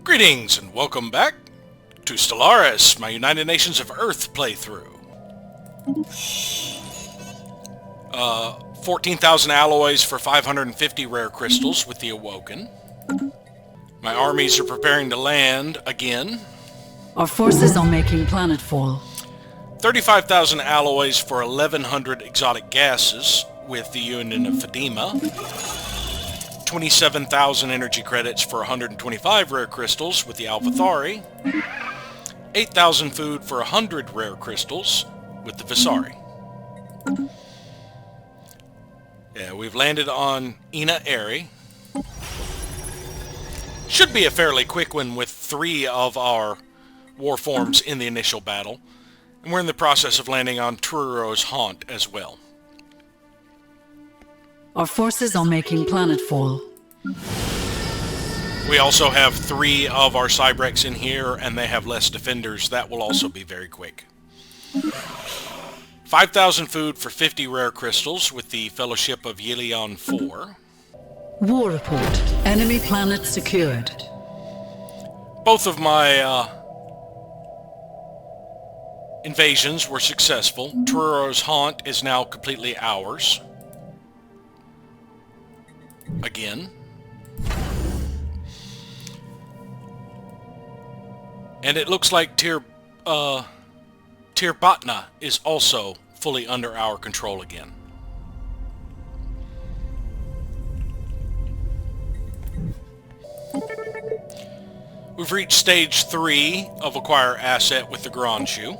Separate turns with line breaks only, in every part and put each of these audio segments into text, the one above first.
Greetings and welcome back to Stellaris, my United Nations of Earth playthrough. 14,000 alloys for 550 rare crystals with the Awoken. My armies are preparing to land again.
Our forces are making planetfall.
35,000 alloys for 1,100 exotic gases with the Union of Fadima. 27,000 energy credits for 125 rare crystals with the Alphathari. 8,000 food for 100 rare crystals with the Visari. Yeah, we've landed on Ina Eri. Should be a fairly quick one with 3 of our warforms in the initial battle. And we're in the process of landing on Tururo's Haunt as well.
Our forces are making planetfall.
We also have 3 of our Cybrex in here, and they have less defenders. That will also be very quick. 5,000 food for 50 rare crystals with the Fellowship of Yilion 4.
War report. Enemy planet secured.
Both of my invasions were successful. Tururo's Haunt is now completely ours. Again. And it looks like Tirbatna is also fully under our control again. We've reached stage 3 of Acquire Asset with the Grand Shoe.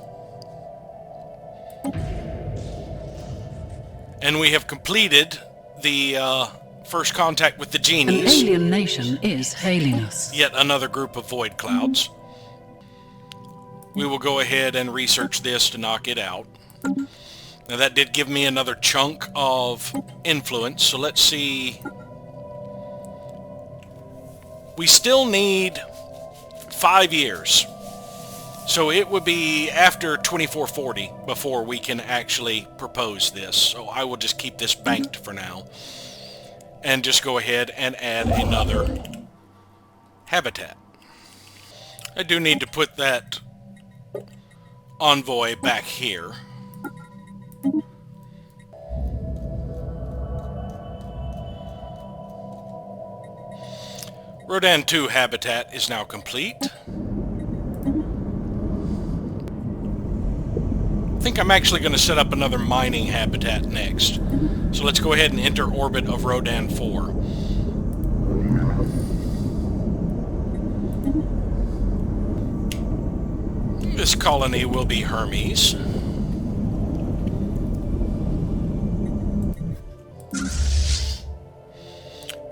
And we have completed the first contact with the genies.
An alien nation is hailing us.
Yet another group of void clouds. We will go ahead and research this to knock it out. Now that did give me another chunk of influence, so let's see. We still need 5 years. So it would be after 2440 before we can actually propose this. So I will just keep this banked for now. And just go ahead and add another habitat. I do need to put that envoy back here. Rodan 2 habitat is now complete. I think I'm actually going to set up another mining habitat next. So let's go ahead and enter orbit of Rodan 4. This colony will be Hermes.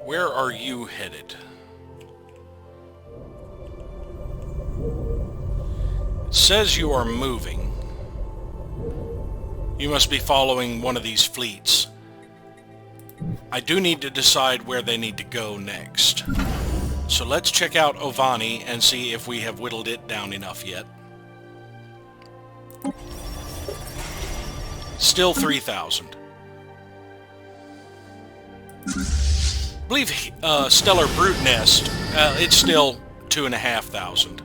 Where are you headed? It says you are moving. You must be following one of these fleets. I do need to decide where they need to go next. So let's check out Ovani and see if we have whittled it down enough yet. Still 3,000. I believe Stellar Brute Nest, it's still 2,500.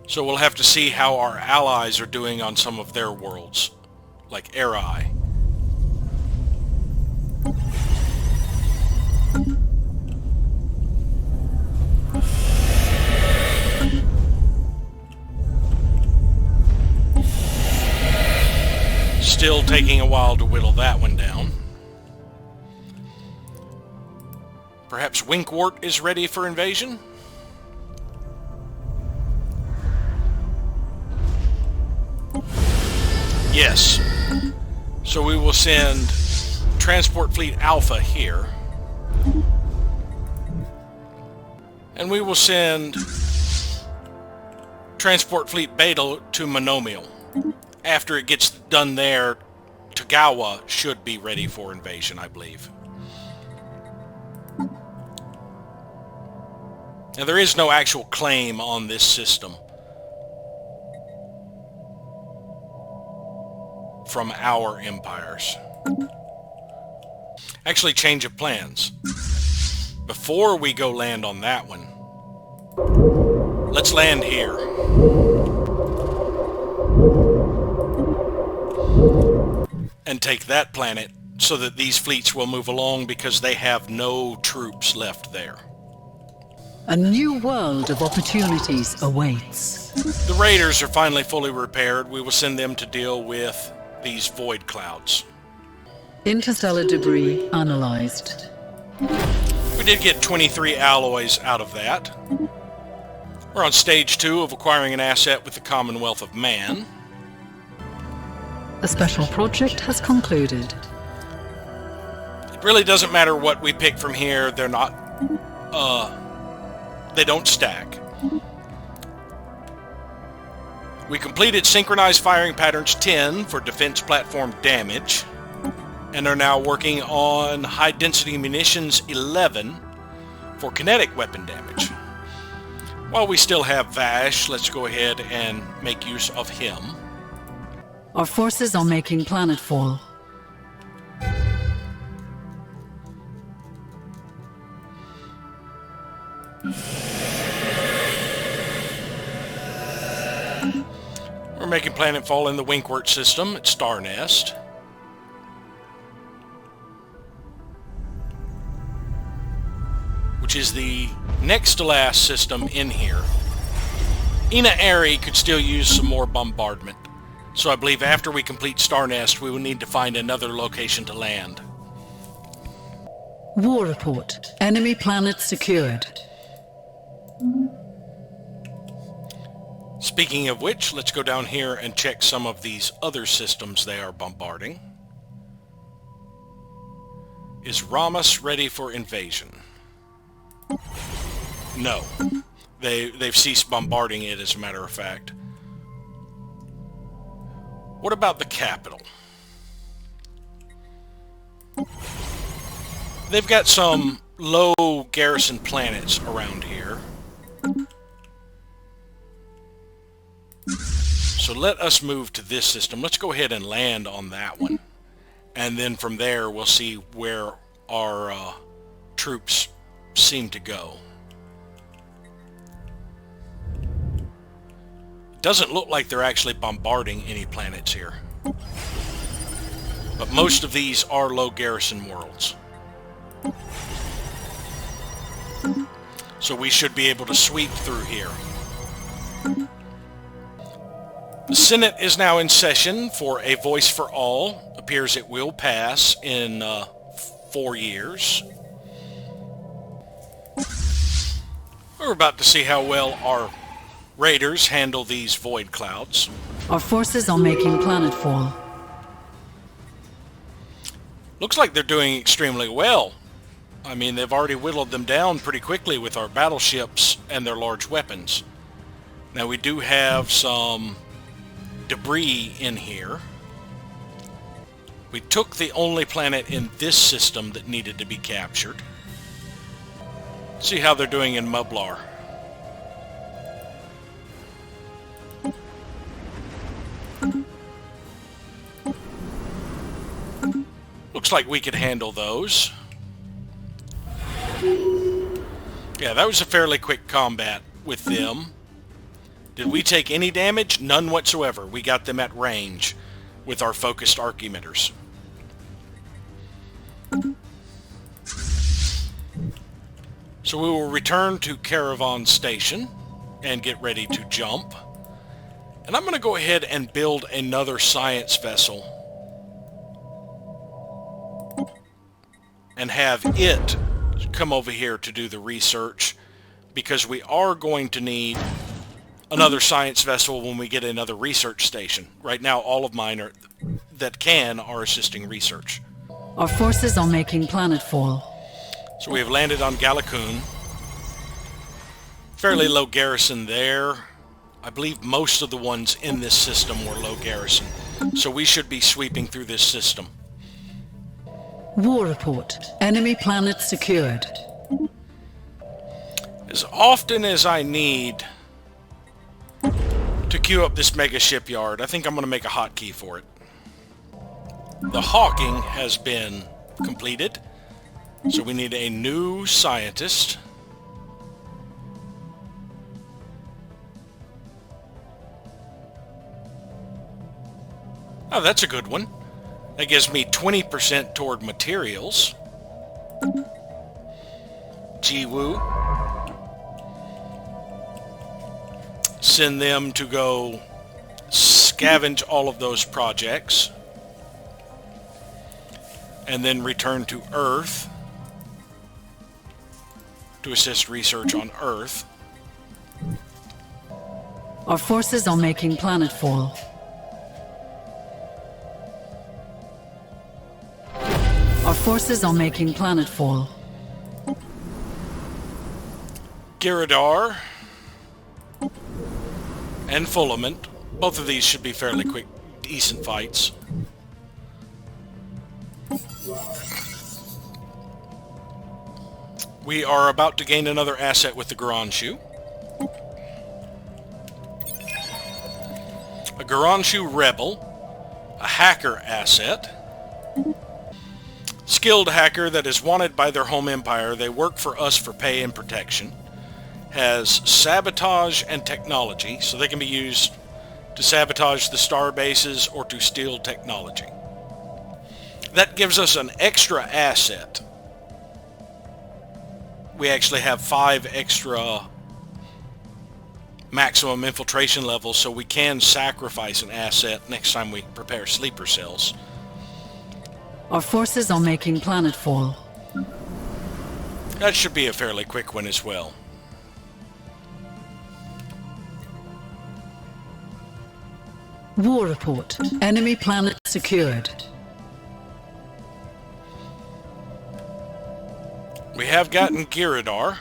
So we'll have to see how our allies are doing on some of their worlds, like Eri. Still taking a while to whittle that one down. Perhaps Winkwort is ready for invasion? Yes. So we will send Transport Fleet Alpha here. And we will send Transport Fleet Beta to Monomial. After it gets done there, Tagawa should be ready for invasion, I believe. Now, there is no actual claim on this system from our empires. Actually, change of plans. Before we go land on that one, let's land here. And take that planet so that these fleets will move along because they have no troops left there.
A new world of opportunities awaits.
The raiders are finally fully repaired. We will send them to deal with these void clouds.
Interstellar debris analyzed.
We did get 23 alloys out of that. We're on stage 2 of acquiring an asset with the Commonwealth of Man.
The special project has concluded.
It really doesn't matter what we pick from here. They're not, they don't stack. We completed synchronized firing patterns 10 for defense platform damage, and are now working on high density munitions 11 for kinetic weapon damage. While we still have Vash, let's go ahead and make use of him.
Our forces are making planetfall.
We're making planetfall in the Winkwort system at Star Nest. Which is the next to last system in here. Ina Airy could still use some more bombardment. So I believe after we complete Star Nest, we will need to find another location to land.
War report. Enemy planet secured.
Speaking of which, let's go down here and check some of these other systems they are bombarding. Is Ramus ready for invasion? No. They've ceased bombarding it, as a matter of fact. What about the capital? They've got some low garrison planets around here. So let us move to this system. Let's go ahead and land on that one. And then from there we'll see where our troops seem to go. Doesn't look like they're actually bombarding any planets here. But most of these are low garrison worlds. So we should be able to sweep through here. The Senate is now in session for a voice for all. Appears it will pass in 4 years. We're about to see how well our raiders handle these void clouds.
Our forces are making planetfall.
Looks like they're doing extremely well. I mean, they've already whittled them down pretty quickly with our battleships and their large weapons. Now we do have some debris in here. We took the only planet in this system that needed to be captured. See how they're doing in Mublar. Looks like we could handle those. Yeah, that was a fairly quick combat with them. Did we take any damage? None whatsoever. We got them at range with our focused arc emitters. So we will return to Caravan Station and get ready to jump. And I'm going to go ahead and build another science vessel and have it come over here to do the research, because we are going to need another science vessel when we get another research station. Right now all of mine are assisting research.
Our forces are making planetfall.
So we have landed on Galakoon. Fairly low garrison there. I believe most of the ones in this system were low garrison. So we should be sweeping through this system.
War report. Enemy planet secured.
As often as I need to queue up this mega shipyard, I think I'm going to make a hotkey for it. The hawking has been completed. So we need a new scientist. Oh, that's a good one. That gives me 20% toward materials. Jiwoo. Send them to go scavenge all of those projects. And then return to Earth to assist research on Earth.
Our forces are making planetfall. Our forces are making planetfall.
Giridar and Fulament. Both of these should be fairly quick, decent fights. We are about to gain another asset with the Garanshu. A Garanshu rebel, a hacker asset, skilled hacker that is wanted by their home empire. They work for us for pay and protection. Has sabotage and technology, so they can be used to sabotage the star bases or to steal technology. That gives us an extra asset. We actually have 5 extra maximum infiltration levels, so we can sacrifice an asset next time we prepare sleeper cells.
Our forces are making planetfall.
That should be a fairly quick one as well.
War report. Enemy planet secured.
We have gotten Giridar.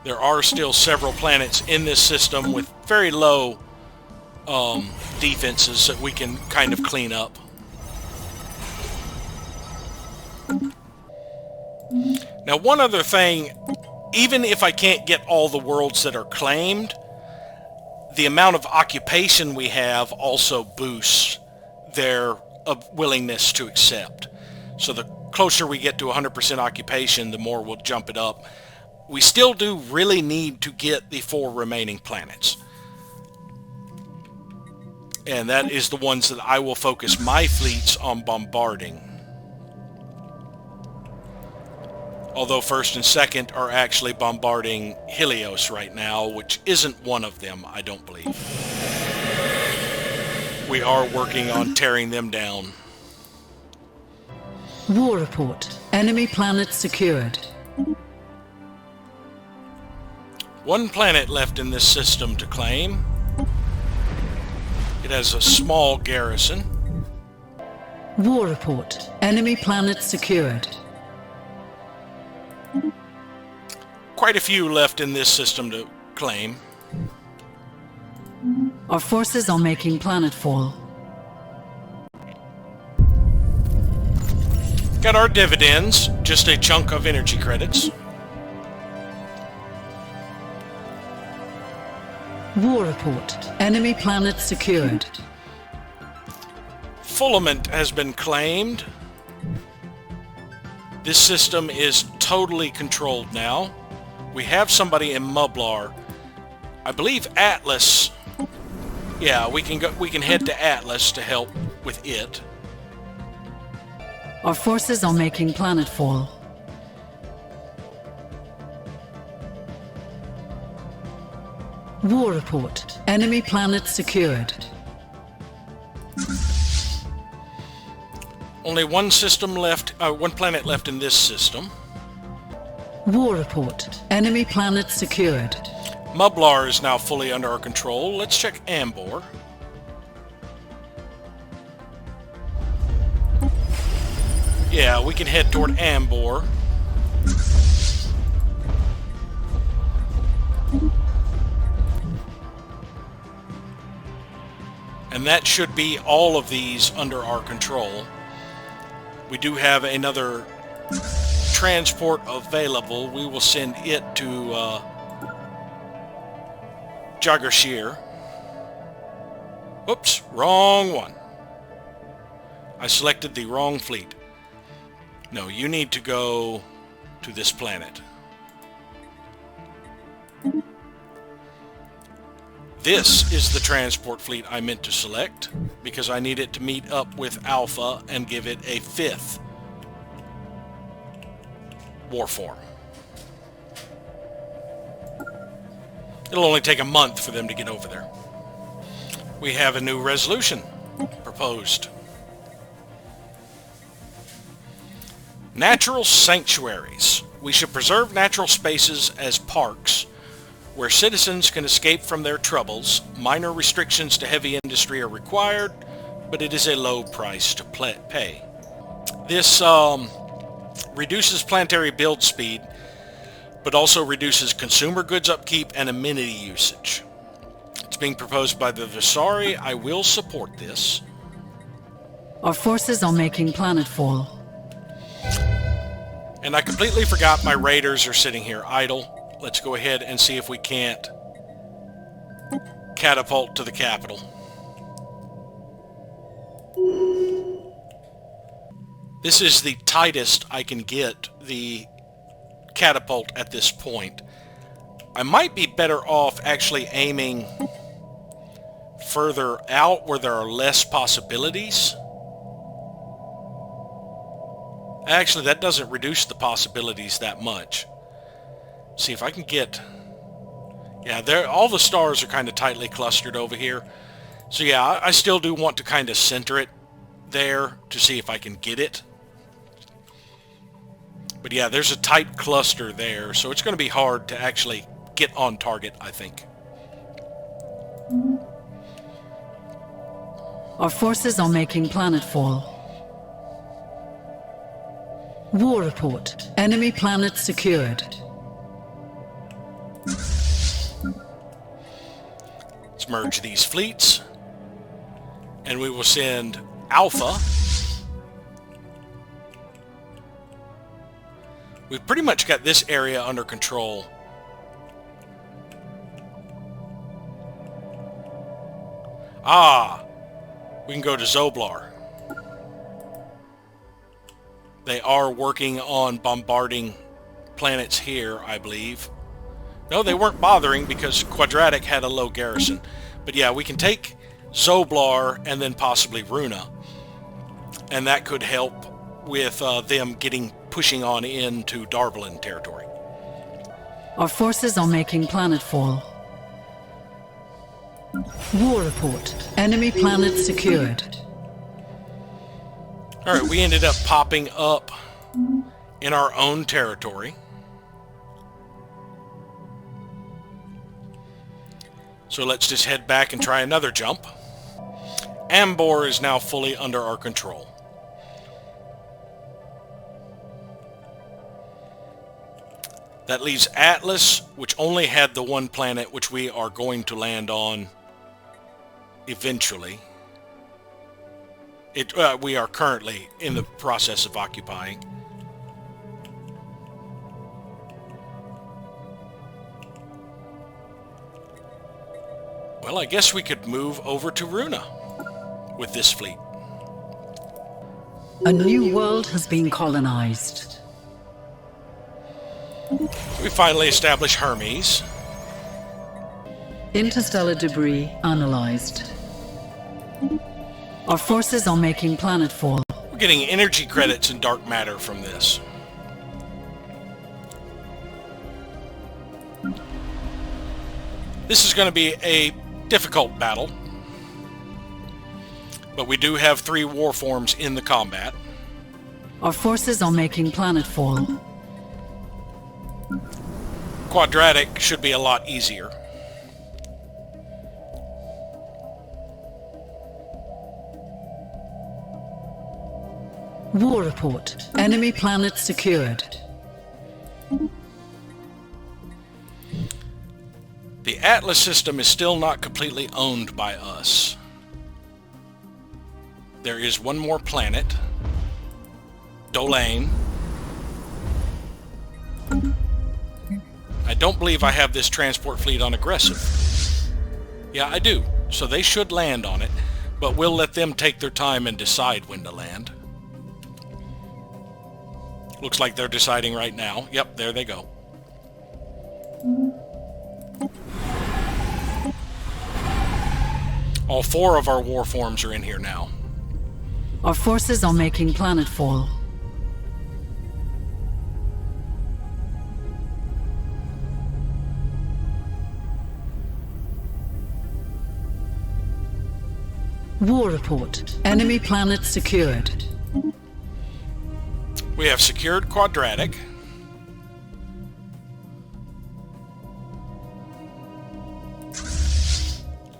There are still several planets in this system with very low defenses that we can kind of clean up. Now, one other thing, even if I can't get all the worlds that are claimed, the amount of occupation we have also boosts their willingness to accept. So the closer we get to 100% occupation, the more we'll jump it up. We still do really need to get the 4 remaining planets. And that is the ones that I will focus my fleets on bombarding. Although first and second are actually bombarding Helios right now, which isn't one of them, I don't believe. We are working on tearing them down.
War report. Enemy planet secured.
1 planet left in this system to claim. It has a small garrison.
War report. Enemy planet secured.
Quite a few left in this system to claim.
Our forces are making planetfall.
Got our dividends, just a chunk of energy credits.
War report. Enemy planet secured.
Fulament has been claimed. This system is totally controlled now. We have somebody in Mublar. I believe Atlas. Yeah, we can head to Atlas to help with it.
Our forces are making planetfall. War report. Enemy planet secured.
Only one system left, one planet left in this system.
War report. Enemy planet secured.
Mublar is now fully under our control. Let's check Ambor. Yeah, we can head toward Ambor. And that should be all of these under our control. We do have another transport available. We will send it to Jagarshir. Oops, wrong one. I selected the wrong fleet. No, you need to go to this planet. This is the transport fleet I meant to select because I need it to meet up with Alpha and give it a 5th warform. It'll only take a month for them to get over there. We have a new resolution proposed. Natural sanctuaries. We should preserve natural spaces as parks where citizens can escape from their troubles. Minor restrictions to heavy industry are required, but it is a low price to pay. This reduces planetary build speed, but also reduces consumer goods upkeep and amenity usage. It's being proposed by the Visari. I will support this.
Our forces are making planetfall.
And I completely forgot my raiders are sitting here idle. Let's go ahead and see if we can't catapult to the capital. This is the tightest I can get the catapult at this point. I might be better off actually aiming further out where there are less possibilities. Actually, that doesn't reduce the possibilities that much. See if I can get... Yeah, all the stars are kind of tightly clustered over here. So yeah, I still do want to kind of center it there to see if I can get it. But yeah, there's a tight cluster there, so it's going to be hard to actually get on target, I think.
Our forces are making planetfall. War report. Enemy planet secured.
Let's merge these fleets, and we will send Alpha. We've pretty much got this area under control. Ah, we can go to Zoblar. They are working on bombarding planets here, I believe. No, they weren't bothering because Quadratic had a low garrison. But yeah, we can take Zoblar and then possibly Runa. And that could help with them pushing on into Darbalin territory.
Our forces are making planetfall. War report. Enemy planet secured.
Alright, we ended up popping up in our own territory. So let's just head back and try another jump. Ambor is now fully under our control. That leaves Atlas, which only had the one planet which we are going to land on eventually. We are currently in the process of occupying. Well, I guess we could move over to Runa with this fleet.
A new world has been colonized.
We finally established Hermes.
Interstellar debris analyzed. Our forces are making planetfall.
We're getting energy credits and dark matter from this. This is going to be a difficult battle, but we do have 3 warforms in the combat.
Our forces are making planetfall.
Quadratic should be a lot easier.
War report. Enemy planet secured.
The Atlas system is still not completely owned by us. There is one more planet, Dolane. I don't believe I have this transport fleet on aggressive. Yeah, I do. So they should land on it, but we'll let them take their time and decide when to land. Looks like they're deciding right now. Yep, there they go. All 4 of our war forms are in here now.
Our forces are making planetfall. War report. Enemy planet secured.
We have secured Quadratic.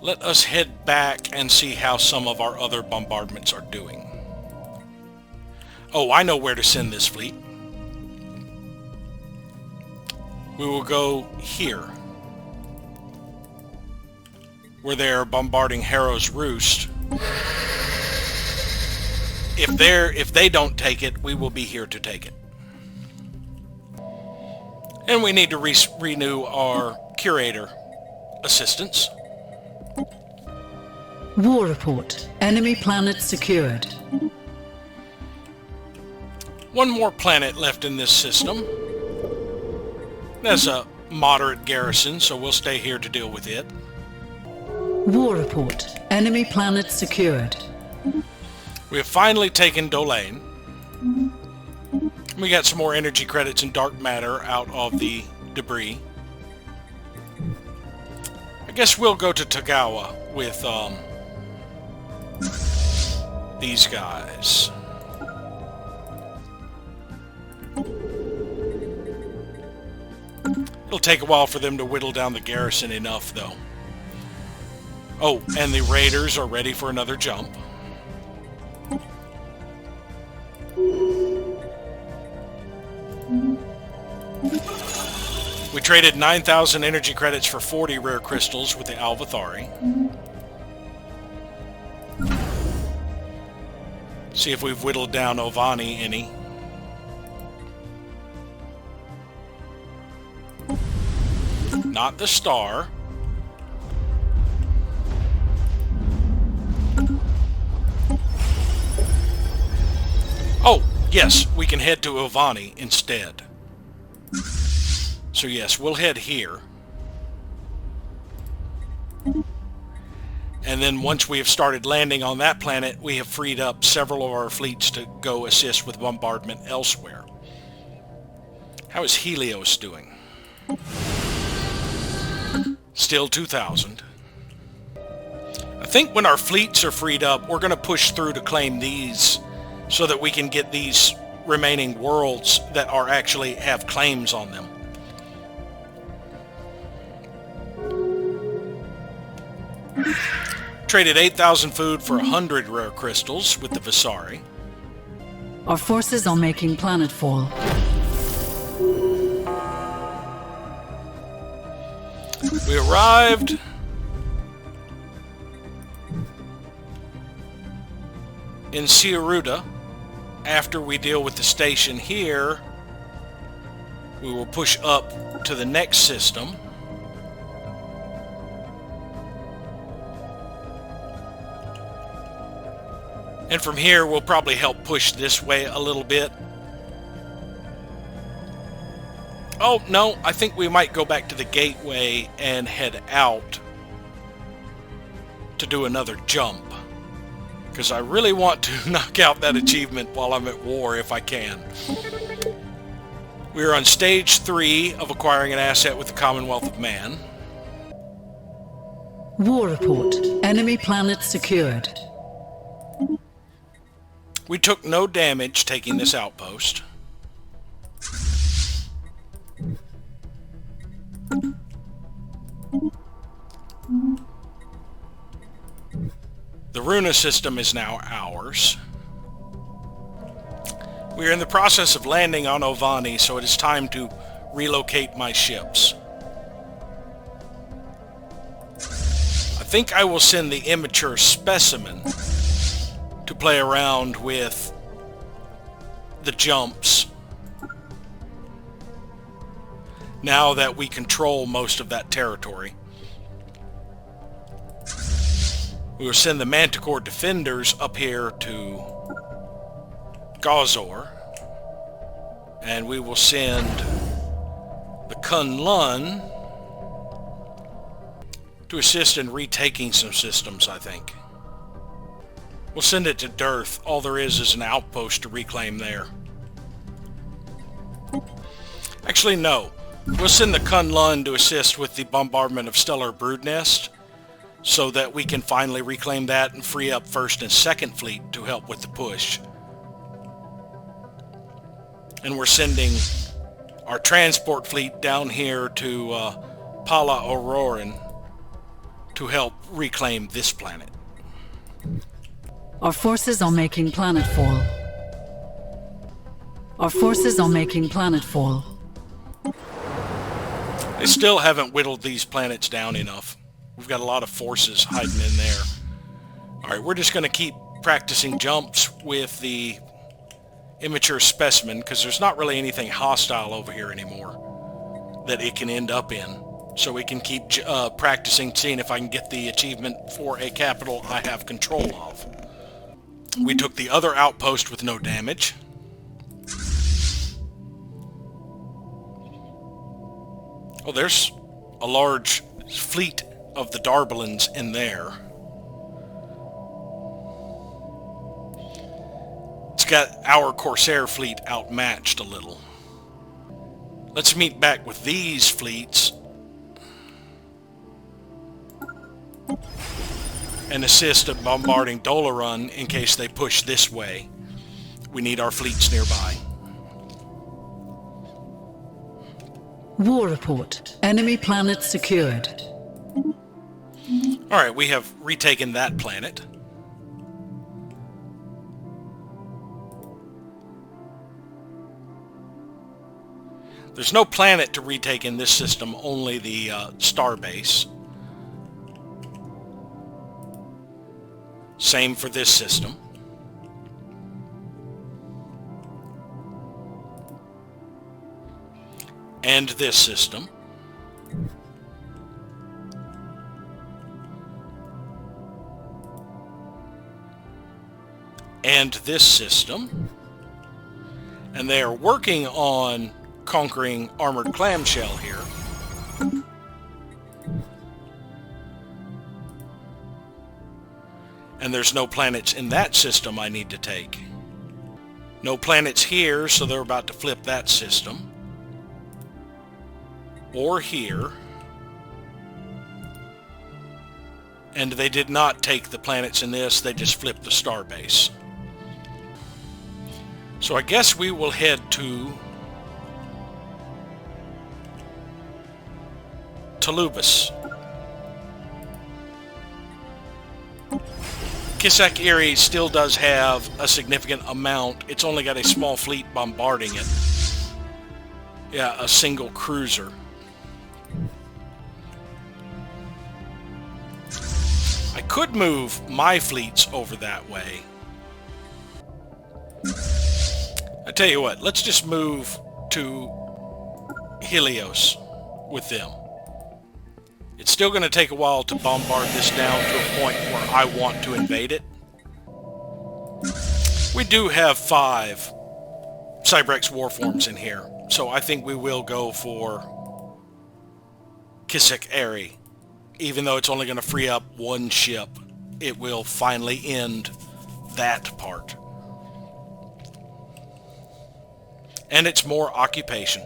Let us head back and see how some of our other bombardments are doing. Oh, I know where to send this fleet. We will go here, where they're bombarding Harrow's Roost. If they don't take it, we will be here to take it. And we need to renew our Curator assistance.
War report. Enemy planet secured.
One more planet left in this system. That's a moderate garrison, so we'll stay here to deal with it.
War report. Enemy planet secured.
We have finally taken Dolane. We got some more energy credits and dark matter out of the debris. I guess we'll go to Tagawa with these guys. It'll take a while for them to whittle down the garrison enough, though. Oh, and the raiders are ready for another jump. We traded 9,000 energy credits for 40 rare crystals with the Alvathari. See if we've whittled down Ovani any. Not the star. Oh, yes, we can head to Ovani instead. So yes, we'll head here. And then once we have started landing on that planet, we have freed up several of our fleets to go assist with bombardment elsewhere. How is Helios doing? Still 2,000. I think when our fleets are freed up, we're going to push through to claim these so that we can get these remaining worlds that are actually have claims on them. Traded 8,000 food for 100 rare crystals with the Visari.
Our forces are making planetfall.
We arrived. In Siaruda. After we deal with the station here, we will push up to the next system. And from here, we'll probably help push this way a little bit. Oh, no, I think we might go back to the gateway and head out to do another jump. Because I really want to knock out that achievement while I'm at war if I can. We are on stage 3 of acquiring an asset with the Commonwealth of Man.
War report. Enemy planet secured.
We took no damage taking this outpost. The Runa system is now ours. We are in the process of landing on Ovani, so it is time to relocate my ships. I think I will send the immature specimen to play around with the jumps now that we control most of that territory. We will send the Manticore defenders up here to Gazor And we will send the Kunlun to assist in retaking some systems, I think. We'll send it to Dearth. All there is an outpost to reclaim there. Actually, no. We'll send the Kunlun to assist with the bombardment of Stellar Broodnest, so that we can finally reclaim that and free up 1st and 2nd Fleet to help with the push. And we're sending our transport fleet down here to Pala Auroran to help reclaim this planet.
Our forces are making planetfall. Our forces are making planetfall.
They still haven't whittled these planets down enough. We've got a lot of forces hiding in there. Alright, we're just going to keep practicing jumps with the immature specimen, because there's not really anything hostile over here anymore that it can end up in. So we can keep practicing, seeing if I can get the achievement for a capital I have control of. We took the other outpost with no damage. Oh, there's a large fleet of the Darbalans in there. It's got our Corsair fleet outmatched a little. Let's meet back with these fleets and assist at bombarding Dolaran in case they push this way. We need our fleets nearby.
War report. Enemy planet secured.
Alright, we have retaken that planet. There's no planet to retake in this system, only the starbase. Same for this system. And this system. And this system. And they are working on conquering Armored Clamshell here. And there's no planets in that system I need to take. No planets here, so they're about to flip that system. Or here. And they did not take the planets in this, they just flipped the starbase. So I guess we will head to Talubis. Kissak Eri still does have a significant amount. It's only got a small fleet bombarding it. Yeah, a single cruiser. I could move my fleets over that way. I tell you what, let's just move to Helios with them. It's still going to take a while to bombard this down to a point where I want to invade it. We do have 5 Cybrex warforms in here, so I think we will go for Kissak Eri. Even though it's only going to free up 1 ship, it will finally end that part. And it's more occupation.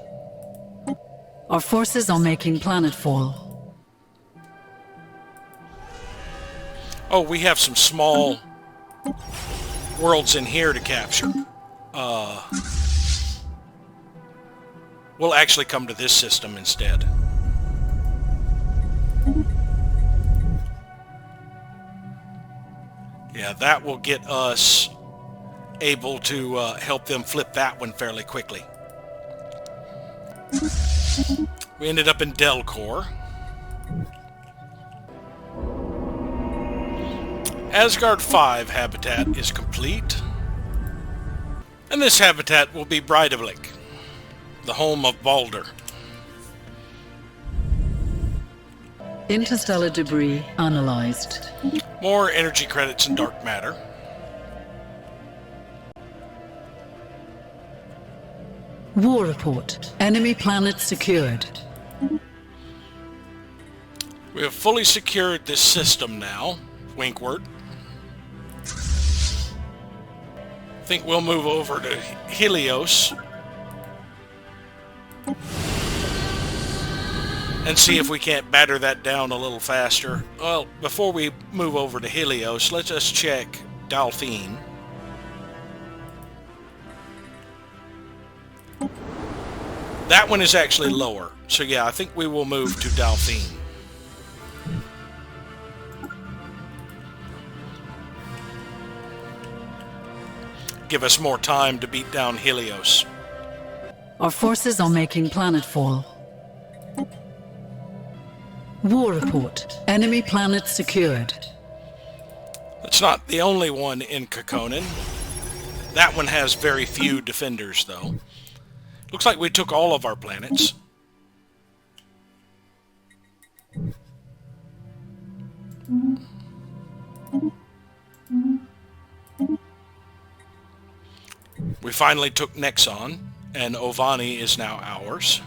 Our forces are making planetfall.
Oh, we have some small worlds in here to capture. We'll actually come to this system instead. Yeah, that will get us able to help them flip that one fairly quickly. We ended up in Delcor. Asgard 5 habitat is complete. And this habitat will be Breidablik, the home of Balder.
Interstellar debris analyzed.
More energy credits and dark matter.
War report. Enemy planet secured.
We have fully secured this system now, Winkward. I think we'll move over to Helios and see if we can't batter that down a little faster. Well, before we move over to Helios, let's just check Delphine. That one is actually lower. So yeah, I think we will move to Delphine. Give us more time to beat down Helios.
Our forces are making planetfall. War report. Enemy planet secured.
It's not the only one in Kekkonen. That one has very few defenders, though. Looks like we took all of our planets. We finally took Nexon, and Ovani is now ours.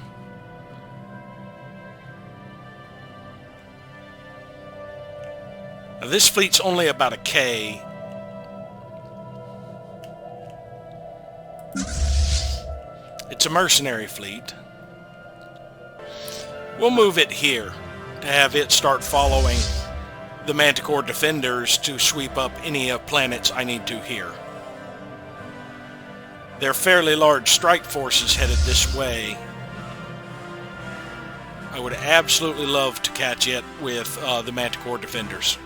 Now, this fleet's only about a K. It's a mercenary fleet. We'll move it here to have it start following the Manticore defenders to sweep up any planets I need to here. They're fairly large strike forces headed this way. I would absolutely love to catch it with the Manticore defenders.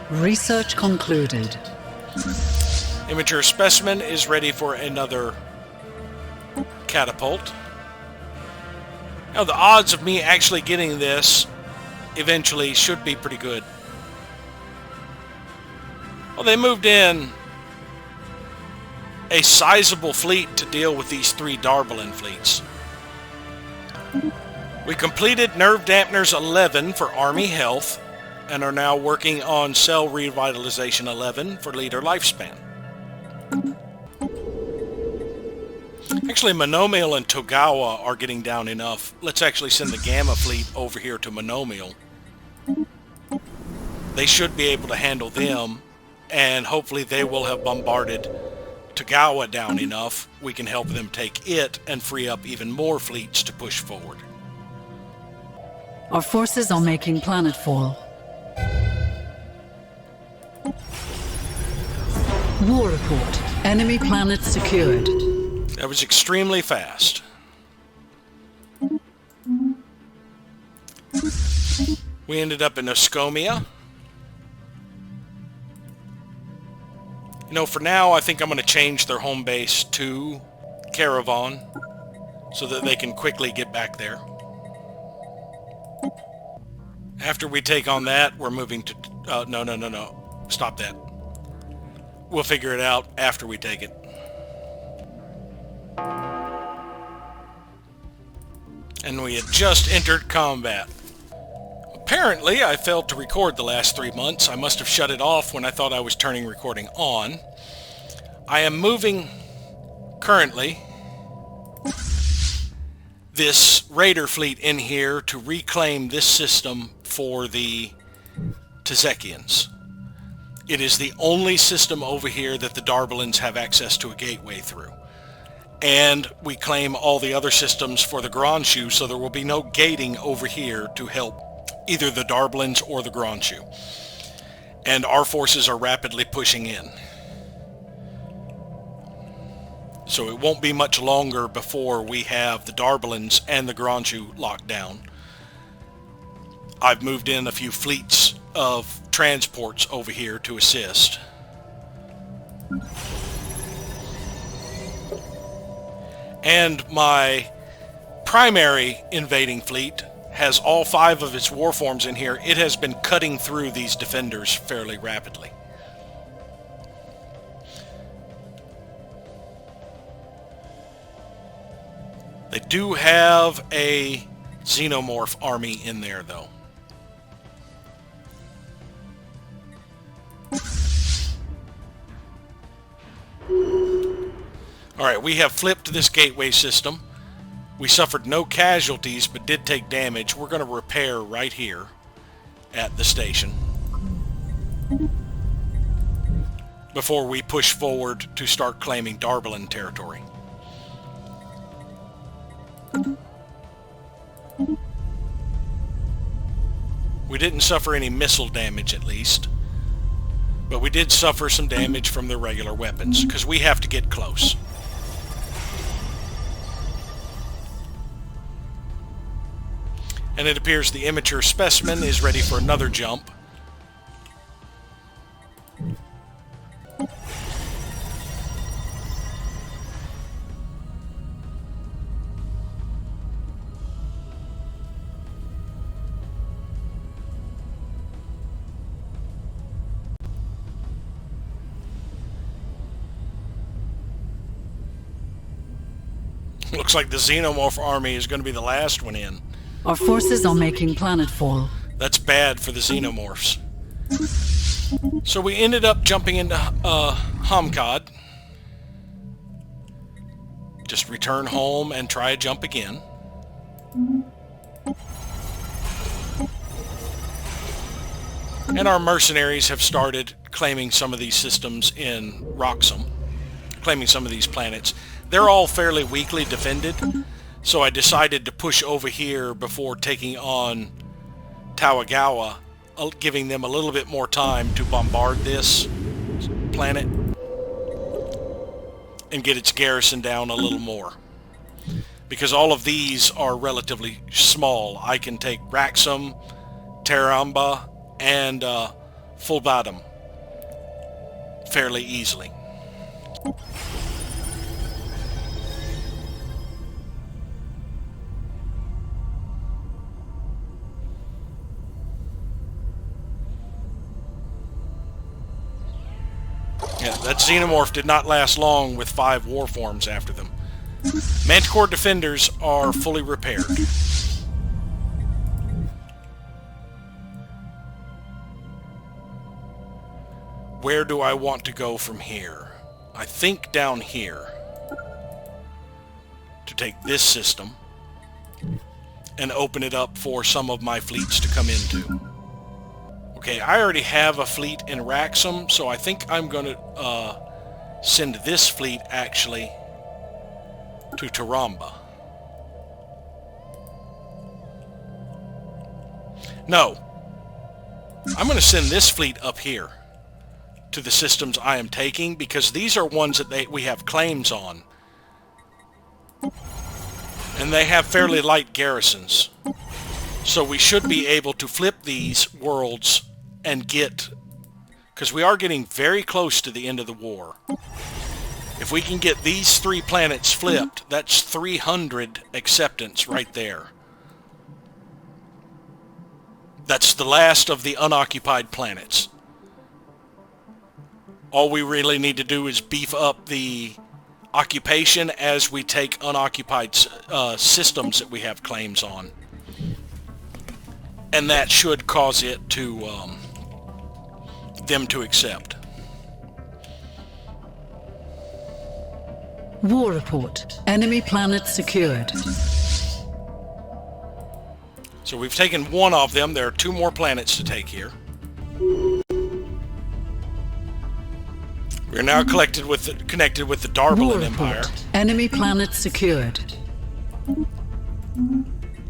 Research concluded.
Immature specimen is ready for another catapult. Now the odds of me actually getting this eventually should be pretty good. Well, they moved in a sizable fleet to deal with these 3 Darbalin fleets. We completed Nerve Dampeners 11 for Army Health and are now working on Cell Revitalization 11 for Leader Lifespan. Actually, Monomial and Togawa are getting down enough. Let's actually send the Gamma fleet over here to Monomial. They should be able to handle them, and hopefully they will have bombarded Togawa down enough. We can help them take it and free up even more fleets to push forward.
Our forces are making planetfall. War report. Enemy planet secured.
That was extremely fast. We ended up in Oscomia. You know, for now, I think I'm going to change their home base to Caravan so that they can quickly get back there. After we take on that, we're moving to... no. Stop that. We'll figure it out after we take it. And we had just entered combat. Apparently, I failed to record the last 3 months. I must have shut it off when I thought I was turning recording on. I am moving, currently, this Raider fleet in here to reclaim this system for the Tezekians. It is the only system over here that the Darbalins have access to a gateway through. And we claim all the other systems for the Gronshu, so there will be no gating over here to help either the Darbalins or the Gronshu. And our forces are rapidly pushing in. So it won't be much longer before we have the Darbalins and the Gronshu locked down. I've moved in a few fleets of transports over here to assist. And my primary invading fleet has all 5 of its warforms in here. It has been cutting through these defenders fairly rapidly. They do have a xenomorph army in there, though. Alright, we have flipped this gateway system. We suffered no casualties, but did take damage. We're going to repair right here at the station before we push forward to start claiming Darbalin territory. We didn't suffer any missile damage, at least. But we did suffer some damage from the regular weapons, because we have to get close. And it appears the immature specimen is ready for another jump. Looks like the Xenomorph army is going to be the last one in.
Our forces are making planetfall.
That's bad for the Xenomorphs. So we ended up jumping into Hamkad. Just return home and try a jump again. And our mercenaries have started claiming some of these systems in Roxxam. Claiming some of these planets. They're all fairly weakly defended. So I decided to push over here before taking on Tawagawa, giving them a little bit more time to bombard this planet and get its garrison down a little more. Because all of these are relatively small. I can take Raxum, Taramba, and Fulbadam fairly easily. Yeah, that Xenomorph did not last long with 5 warforms after them. Manticore defenders are fully repaired. Where do I want to go from here? I think down here. To take this system and open it up for some of my fleets to come into. Okay, I already have a fleet in Raxum, so I think I'm going to send this fleet, actually, to Taramba. No. I'm going to send this fleet up here to the systems I am taking, because these are ones that we have claims on. And they have fairly light garrisons. So we should be able to flip these worlds and get... because we are getting very close to the end of the war. If we can get these 3 planets flipped, that's 300 acceptance right there. That's the last of the unoccupied planets. All we really need to do is beef up the occupation as we take unoccupied systems that we have claims on. And that should cause it to... them to accept.
War report. Enemy planet secured.
So we've taken 1 of them. There are 2 more planets to take here. We're now connected with the Darbalin Empire.
Enemy planet secured.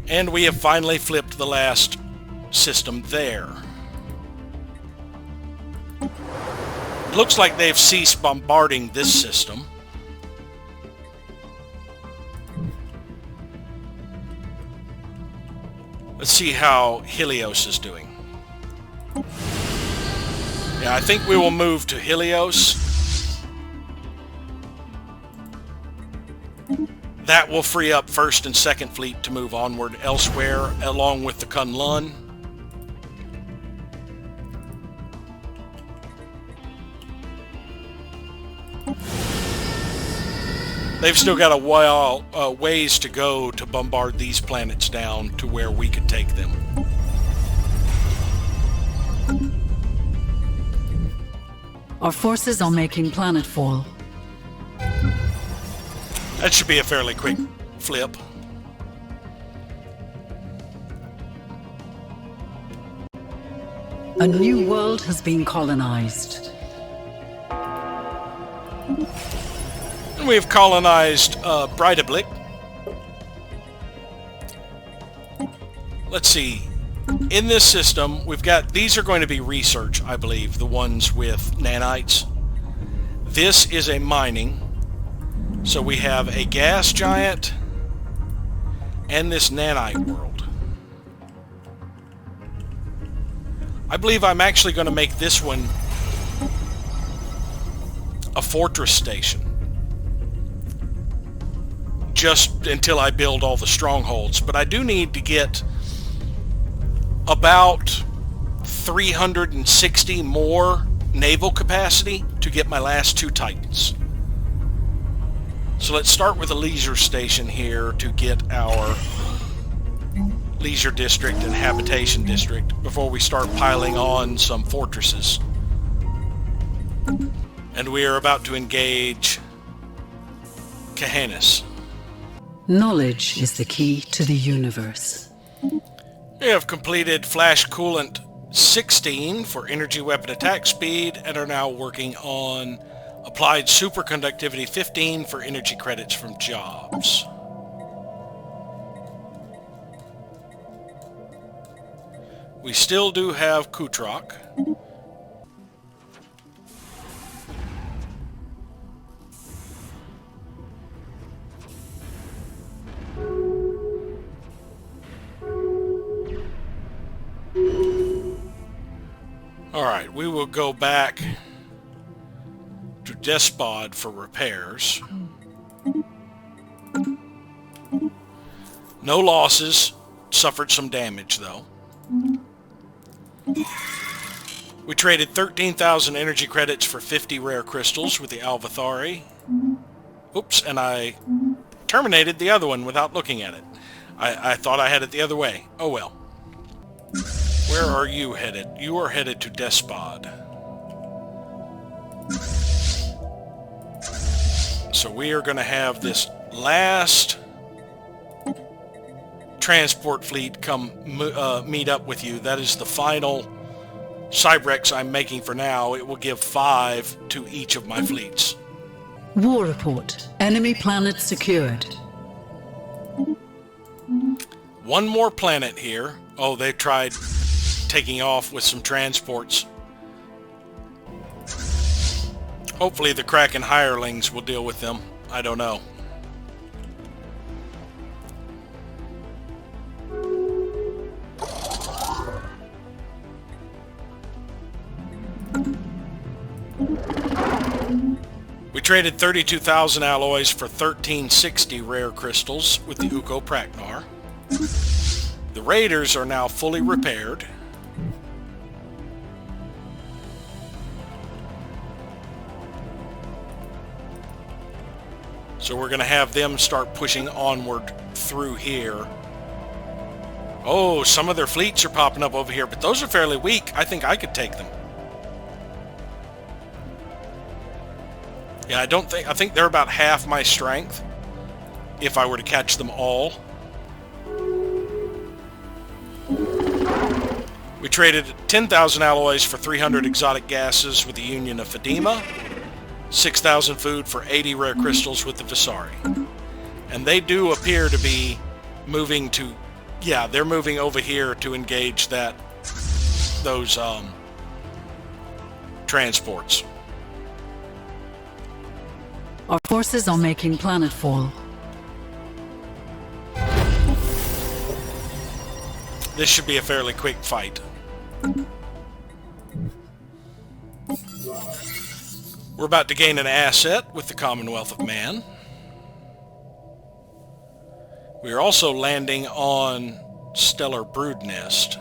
And we have finally flipped the last system there. It looks like they've ceased bombarding this system. Let's see how Helios is doing. Yeah, I think we will move to Helios. That will free up 1st and 2nd Fleet to move onward elsewhere, along with the Kunlun. They've still got a while, ways to go to bombard these planets down to where we could take them.
Our forces are making planetfall.
That should be a fairly quick flip.
A new world has been colonized.
And we have colonized Breidablik. Let's see. In this system, we've got... These are going to be research, I believe, the ones with nanites. This is a mining. So we have a gas giant and this nanite world. I believe I'm actually going to make this one a fortress station. Just until I build all the strongholds. But I do need to get about 360 more naval capacity to get my last 2 Titans. So let's start with a leisure station here to get our leisure district and habitation district before we start piling on some fortresses. And we are about to engage Kahanis.
Knowledge is the key to the universe.
We have completed Flash Coolant 16 for energy weapon attack speed and are now working on Applied Superconductivity 15 for energy credits from jobs. We still do have Kutrok. Alright, we will go back to Despod for repairs. No losses. Suffered some damage, though. We traded 13,000 energy credits for 50 rare crystals with the Alvathari. Oops, and I terminated the other one without looking at it. I thought I had it the other way. Oh well. Where are you headed? You are headed to Despod. So we are going to have this last transport fleet come meet up with you. That is the final Cybrex I'm making for now. It will give 5 to each of my fleets.
War report. Enemy planet secured.
One more planet here. Oh, they tried taking off with some transports. Hopefully the Kraken hirelings will deal with them. I don't know. We traded 32,000 alloys for 1360 rare crystals with the Uko Praknar. The Raiders are now fully repaired. So we're going to have them start pushing onward through here. Oh, some of their fleets are popping up over here, but those are fairly weak. I think I could take them. Yeah, I think they're about half my strength if I were to catch them all. We traded 10,000 alloys for 300 exotic gases with the Union of Fadima, 6,000 food for 80 rare crystals with the Visari. And they do appear to be moving to... Yeah, they're moving over here to engage those transports.
Our forces are making planetfall.
This should be a fairly quick fight. We're about to gain an asset with the Commonwealth of Man. We are also landing on Stellar Broodnest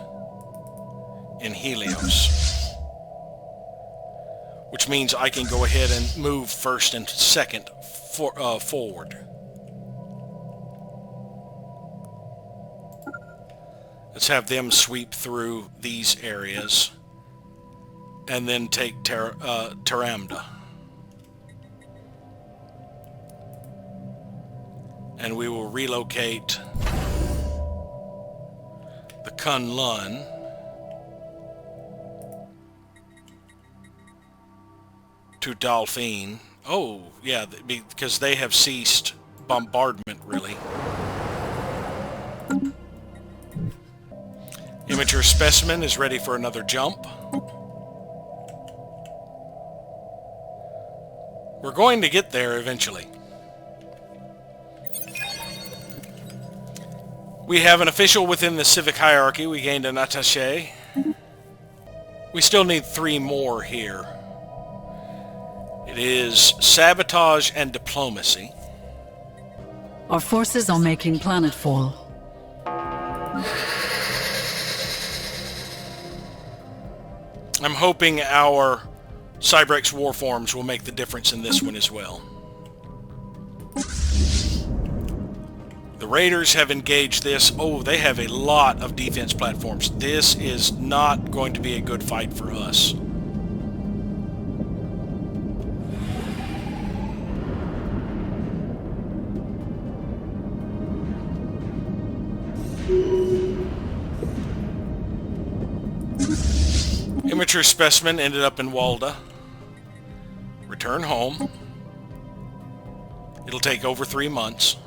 in Helios, which means I can go ahead and move first and second forward. Let's have them sweep through these areas and then take Taramda. And we will relocate the Kunlun to Dolphin. Oh, yeah, because they have ceased bombardment, really. Immature specimen is ready for another jump. We're going to get there eventually. We have an official within the civic hierarchy. We gained an attaché. We still need 3 more here. It is sabotage and diplomacy.
Our forces are making planetfall.
I'm hoping our Cybrex warforms will make the difference in this one as well. The Raiders have engaged this. Oh, they have a lot of defense platforms. This is not going to be a good fight for us. Immature specimen ended up in Walda. Return home. It'll take over 3 months.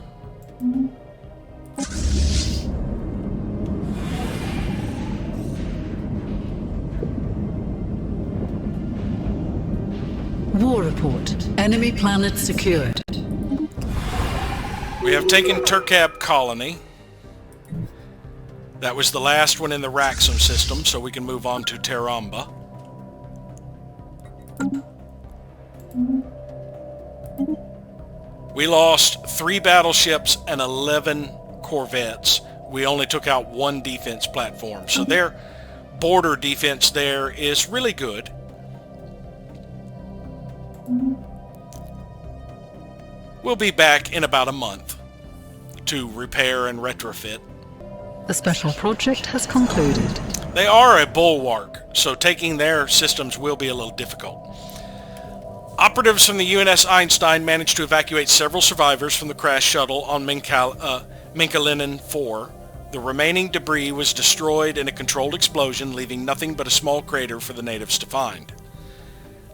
War report. Enemy planet secured.
We have taken Turkab Colony. That was the last one in the Raxum system, so we can move on to Teramba. We lost 3 battleships and 11 corvettes. We only took out 1 defense platform, so their border defense there is really good. We'll be back in about a month to repair and retrofit.
The special project has concluded.
They are a bulwark, so taking their systems will be a little difficult. Operatives from the UNS Einstein managed to evacuate several survivors from the crash shuttle on Minkalinen 4. The remaining debris was destroyed in a controlled explosion, leaving nothing but a small crater for the natives to find.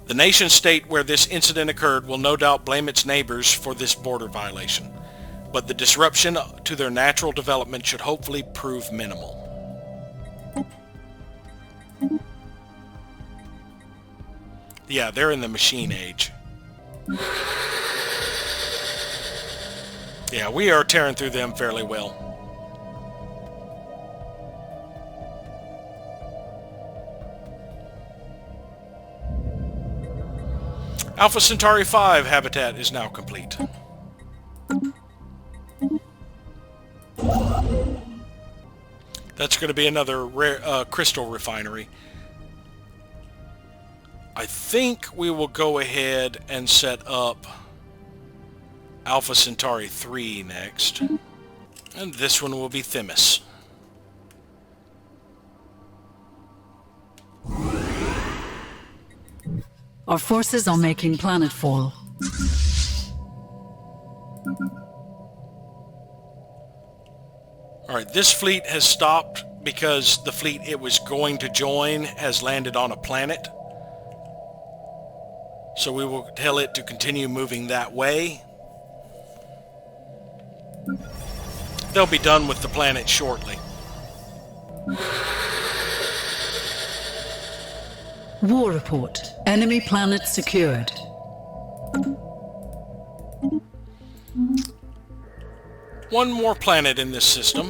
The nation-state where this incident occurred will no doubt blame its neighbors for this border violation, but the disruption to their natural development should hopefully prove minimal. Yeah, they're in the machine age. Yeah, we are tearing through them fairly well. Alpha Centauri 5 habitat is now complete. That's going to be another rare, crystal refinery. I think we will go ahead and set up Alpha Centauri 3 next. And this one will be Themis.
Our forces are making planetfall.
Alright, this fleet has stopped because the fleet it was going to join has landed on a planet. So we will tell it to continue moving that way. They'll be done with the planet shortly.
War report. Enemy planet secured.
One more planet in this system,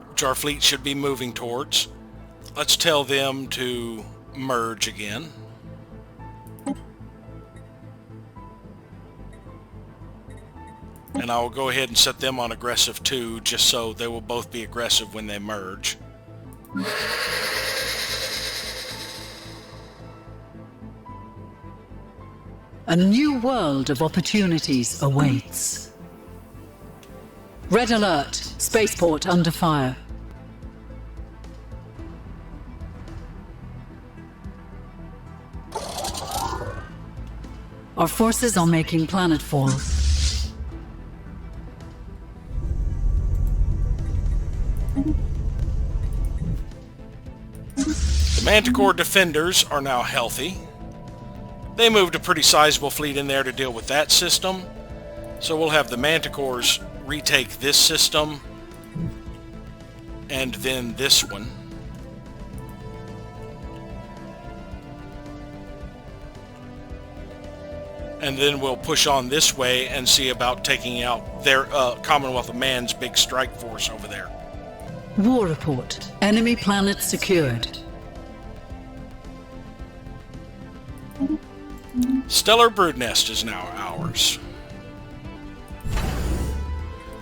which our fleet should be moving towards. Let's tell them to merge again. And I will go ahead and set them on aggressive 2, just so they will both be aggressive when they merge.
A new world of opportunities awaits. Red alert. Spaceport under fire. Our forces are making planetfall.
Manticore defenders are now healthy. They moved a pretty sizable fleet in there to deal with that system. So we'll have the Manticores retake this system and then this one. And then we'll push on this way and see about taking out their Commonwealth of Man's big strike force over there.
War report. Enemy planet secured.
Stellar Broodnest is now ours.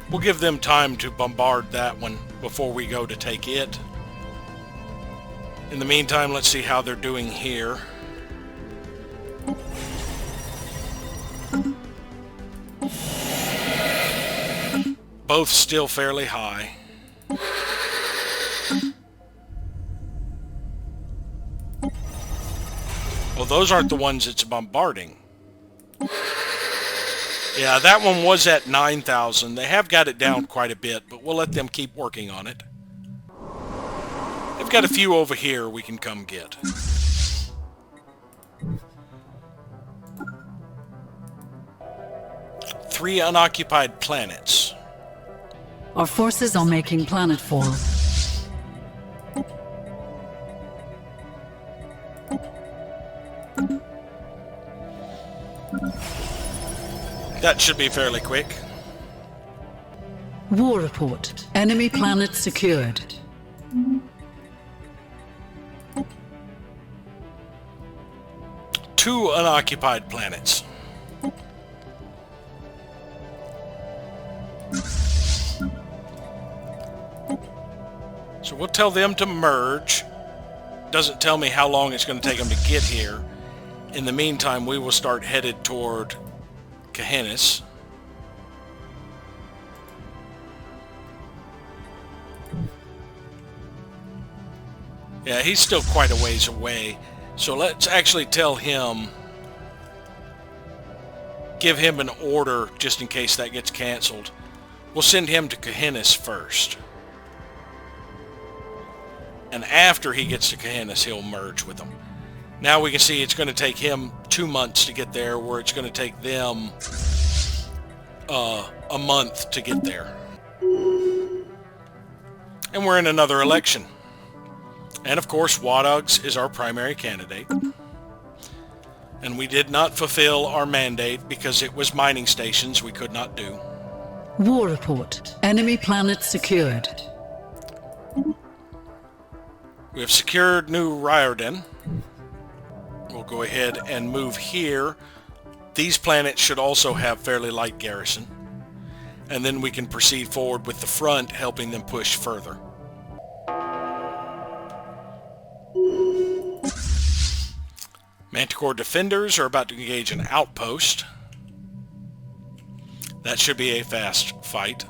We'll give them time to bombard that one before we go to take it. In the meantime, let's see how they're doing here. Both still fairly high. Well, those aren't the ones it's bombarding. Yeah, that one was at 9,000. They have got it down quite a bit, but we'll let them keep working on it. They've got a few over here we can come get. Three unoccupied planets.
Our forces are making planetfall.
That should be fairly quick.
War report. Enemy planet secured.
Two unoccupied planets. So we'll tell them to merge. Doesn't tell me how long it's going to take them to get here. In the meantime, we will start headed toward Cahennis. Yeah, he's still quite a ways away. So let's actually tell him, give him an order just in case that gets canceled. We'll send him to Cahennis first. And after he gets to Cahennis, he'll merge with them. Now we can see it's going to take him 2 months to get there, where it's going to take them a month to get there. And we're in another election. And of course, Waddogs is our primary candidate. And we did not fulfill our mandate because it was mining stations we could not do.
War report. Enemy planet secured.
We have secured New Riordan. We'll go ahead and move here. These planets should also have fairly light garrison. And then we can proceed forward with the front, helping them push further. Manticore defenders are about to engage an outpost. That should be a fast fight.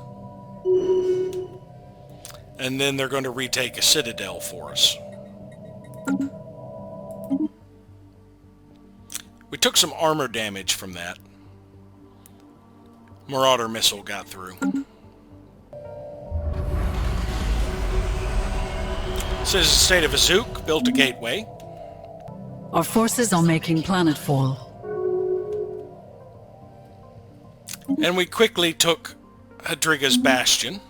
And then they're going to retake a citadel for us. We took some armor damage from that. Marauder missile got through. Citizen State of Azuk built a gateway.
Our forces are making planetfall.
And we quickly took Hadriga's Bastion.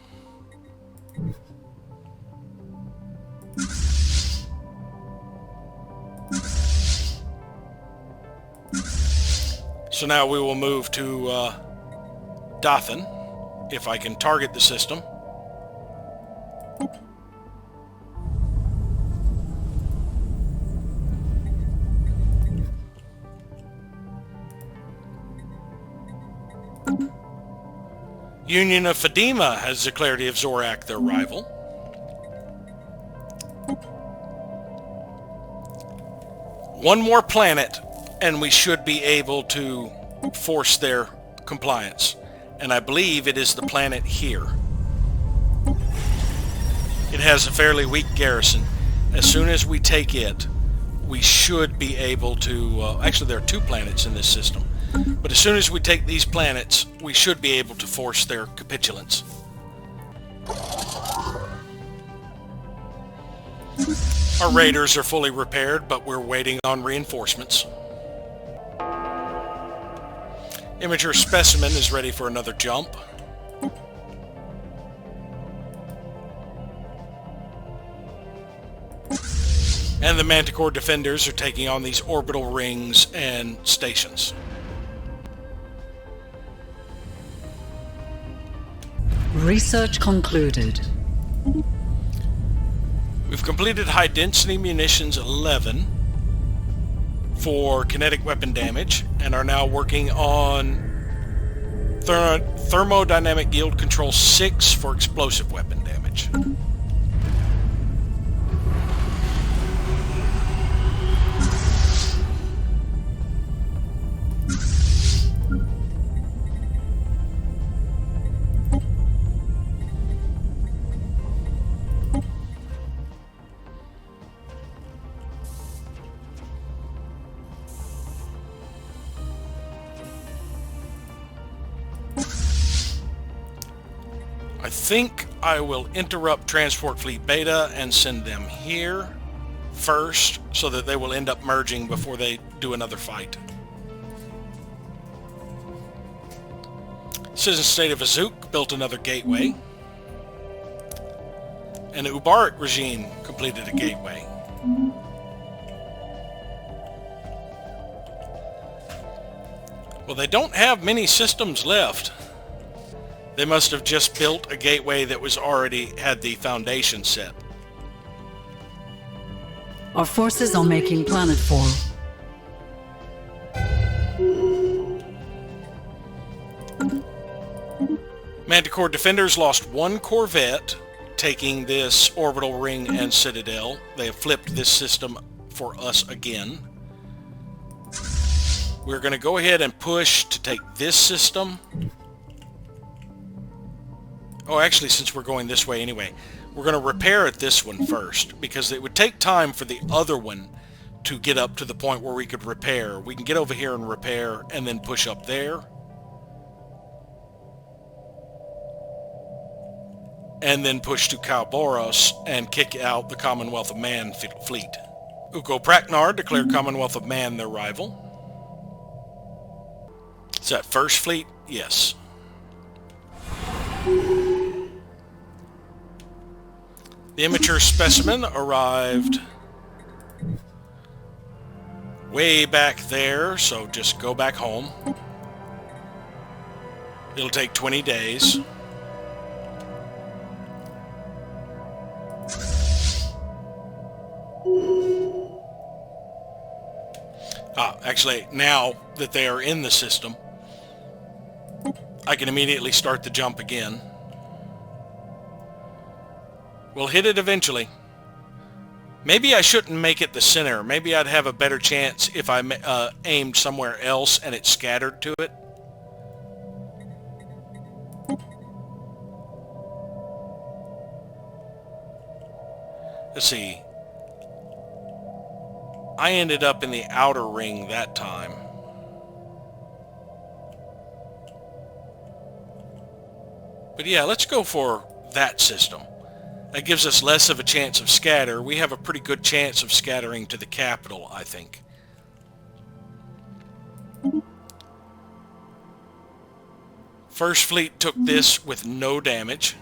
So now we will move to Dothan, if I can target the system. Union of Fadima has declared of Zorak their rival. One more planet, and we should be able to force their compliance. And I believe it is the planet here. It has a fairly weak garrison. As soon as we take it, we should be able to... actually, there are two planets in this system. But as soon as we take these planets, we should be able to force their capitulance. Our raiders are fully repaired, but we're waiting on reinforcements. Immature specimen is ready for another jump. And the Manticore defenders are taking on these orbital rings and stations.
Research concluded.
We've completed High Density Munitions 11 for kinetic weapon damage and are now working on Thermodynamic Yield Control 6 for explosive weapon damage. I think I will interrupt Transport Fleet Beta and send them here first so that they will end up merging before they do another fight. Citizen State of Azuk built another gateway. And the Ubaric regime completed a gateway. Well, they don't have many systems left. They must have just built a gateway that was already had the foundation set.
Our forces are making planetfall.
Manticore defenders lost one corvette, taking this orbital ring and citadel. They have flipped this system for us again. We're going to go ahead and push to take this system. Oh, actually, since we're going this way anyway, we're going to repair at this one first, because it would take time for the other one to get up to the point where we could repair. We can get over here and repair, and then push up there. And then push to Kalboros and kick out the Commonwealth of Man fleet. Uko Praknar declared Commonwealth of Man their rival. Is that First Fleet? Yes. The immature specimen arrived way back there, so just go back home. It'll take 20 days. Actually, now that they are in the system, I can immediately start the jump again. We'll hit it eventually. Maybe I shouldn't make it the center. Maybe I'd have a better chance if I aimed somewhere else and it scattered to it. Let's see. I ended up in the outer ring that time. But yeah, let's go for that system. That gives us less of a chance of scatter. We have a pretty good chance of scattering to the capital, I think. First Fleet took this with no damage.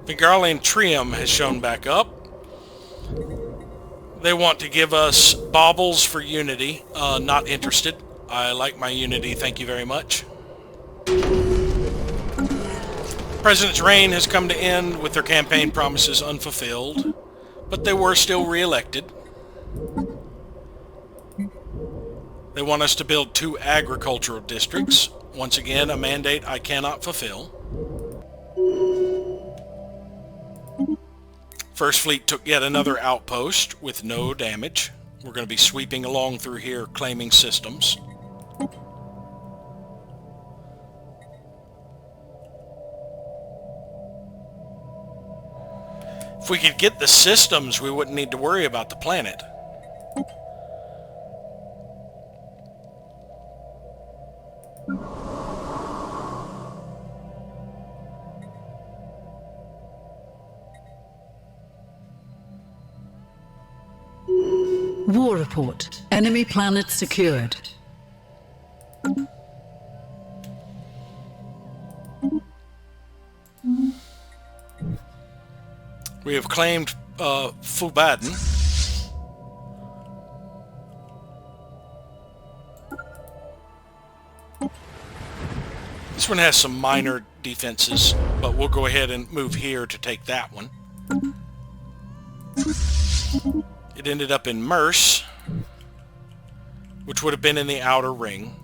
Vingarlian Trium has shown back up. They want to give us baubles for Unity. Not interested. I like my Unity, thank you very much. President's reign has come to end with their campaign promises unfulfilled, but they were still re-elected. They want us to build 2 agricultural districts. Once again, a mandate I cannot fulfill. First Fleet took yet another outpost with no damage. We're going to be sweeping along through here claiming systems. If we could get the systems, we wouldn't need to worry about the planet.
War report. Enemy planet secured.
We have claimed Fubaden. This one has some minor defenses, but we'll go ahead and move here to take that one. It ended up in Merce, which would have been in the outer ring.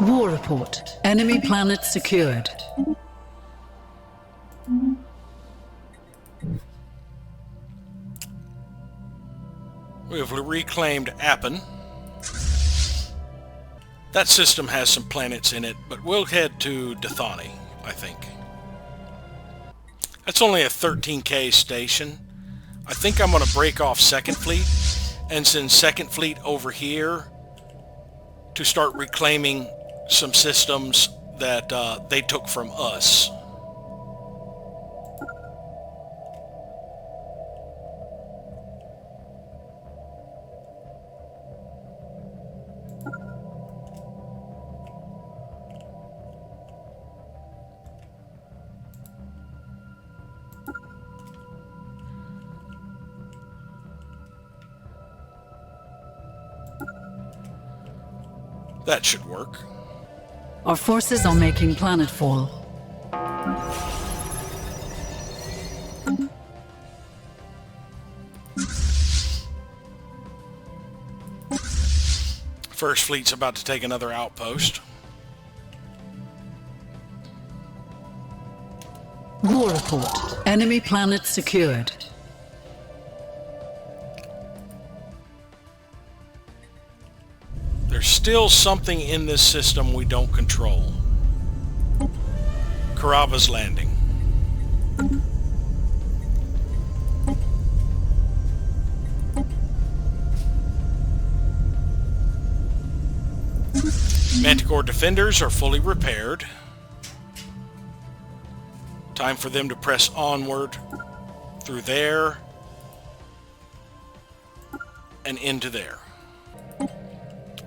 War report. Enemy planet secured.
We have reclaimed Appen. That system has some planets in it, but we'll head to Dathani, I think. That's only a 13K station. I think I'm going to break off Second Fleet and send Second Fleet over here to start reclaiming some systems that they took from us. That should work.
Our forces are making planetfall.
First Fleet's about to take another outpost.
War report. Enemy planet secured.
There's still something in this system we don't control. Karava's Landing. Manticore defenders are fully repaired. Time for them to press onward through there and into there.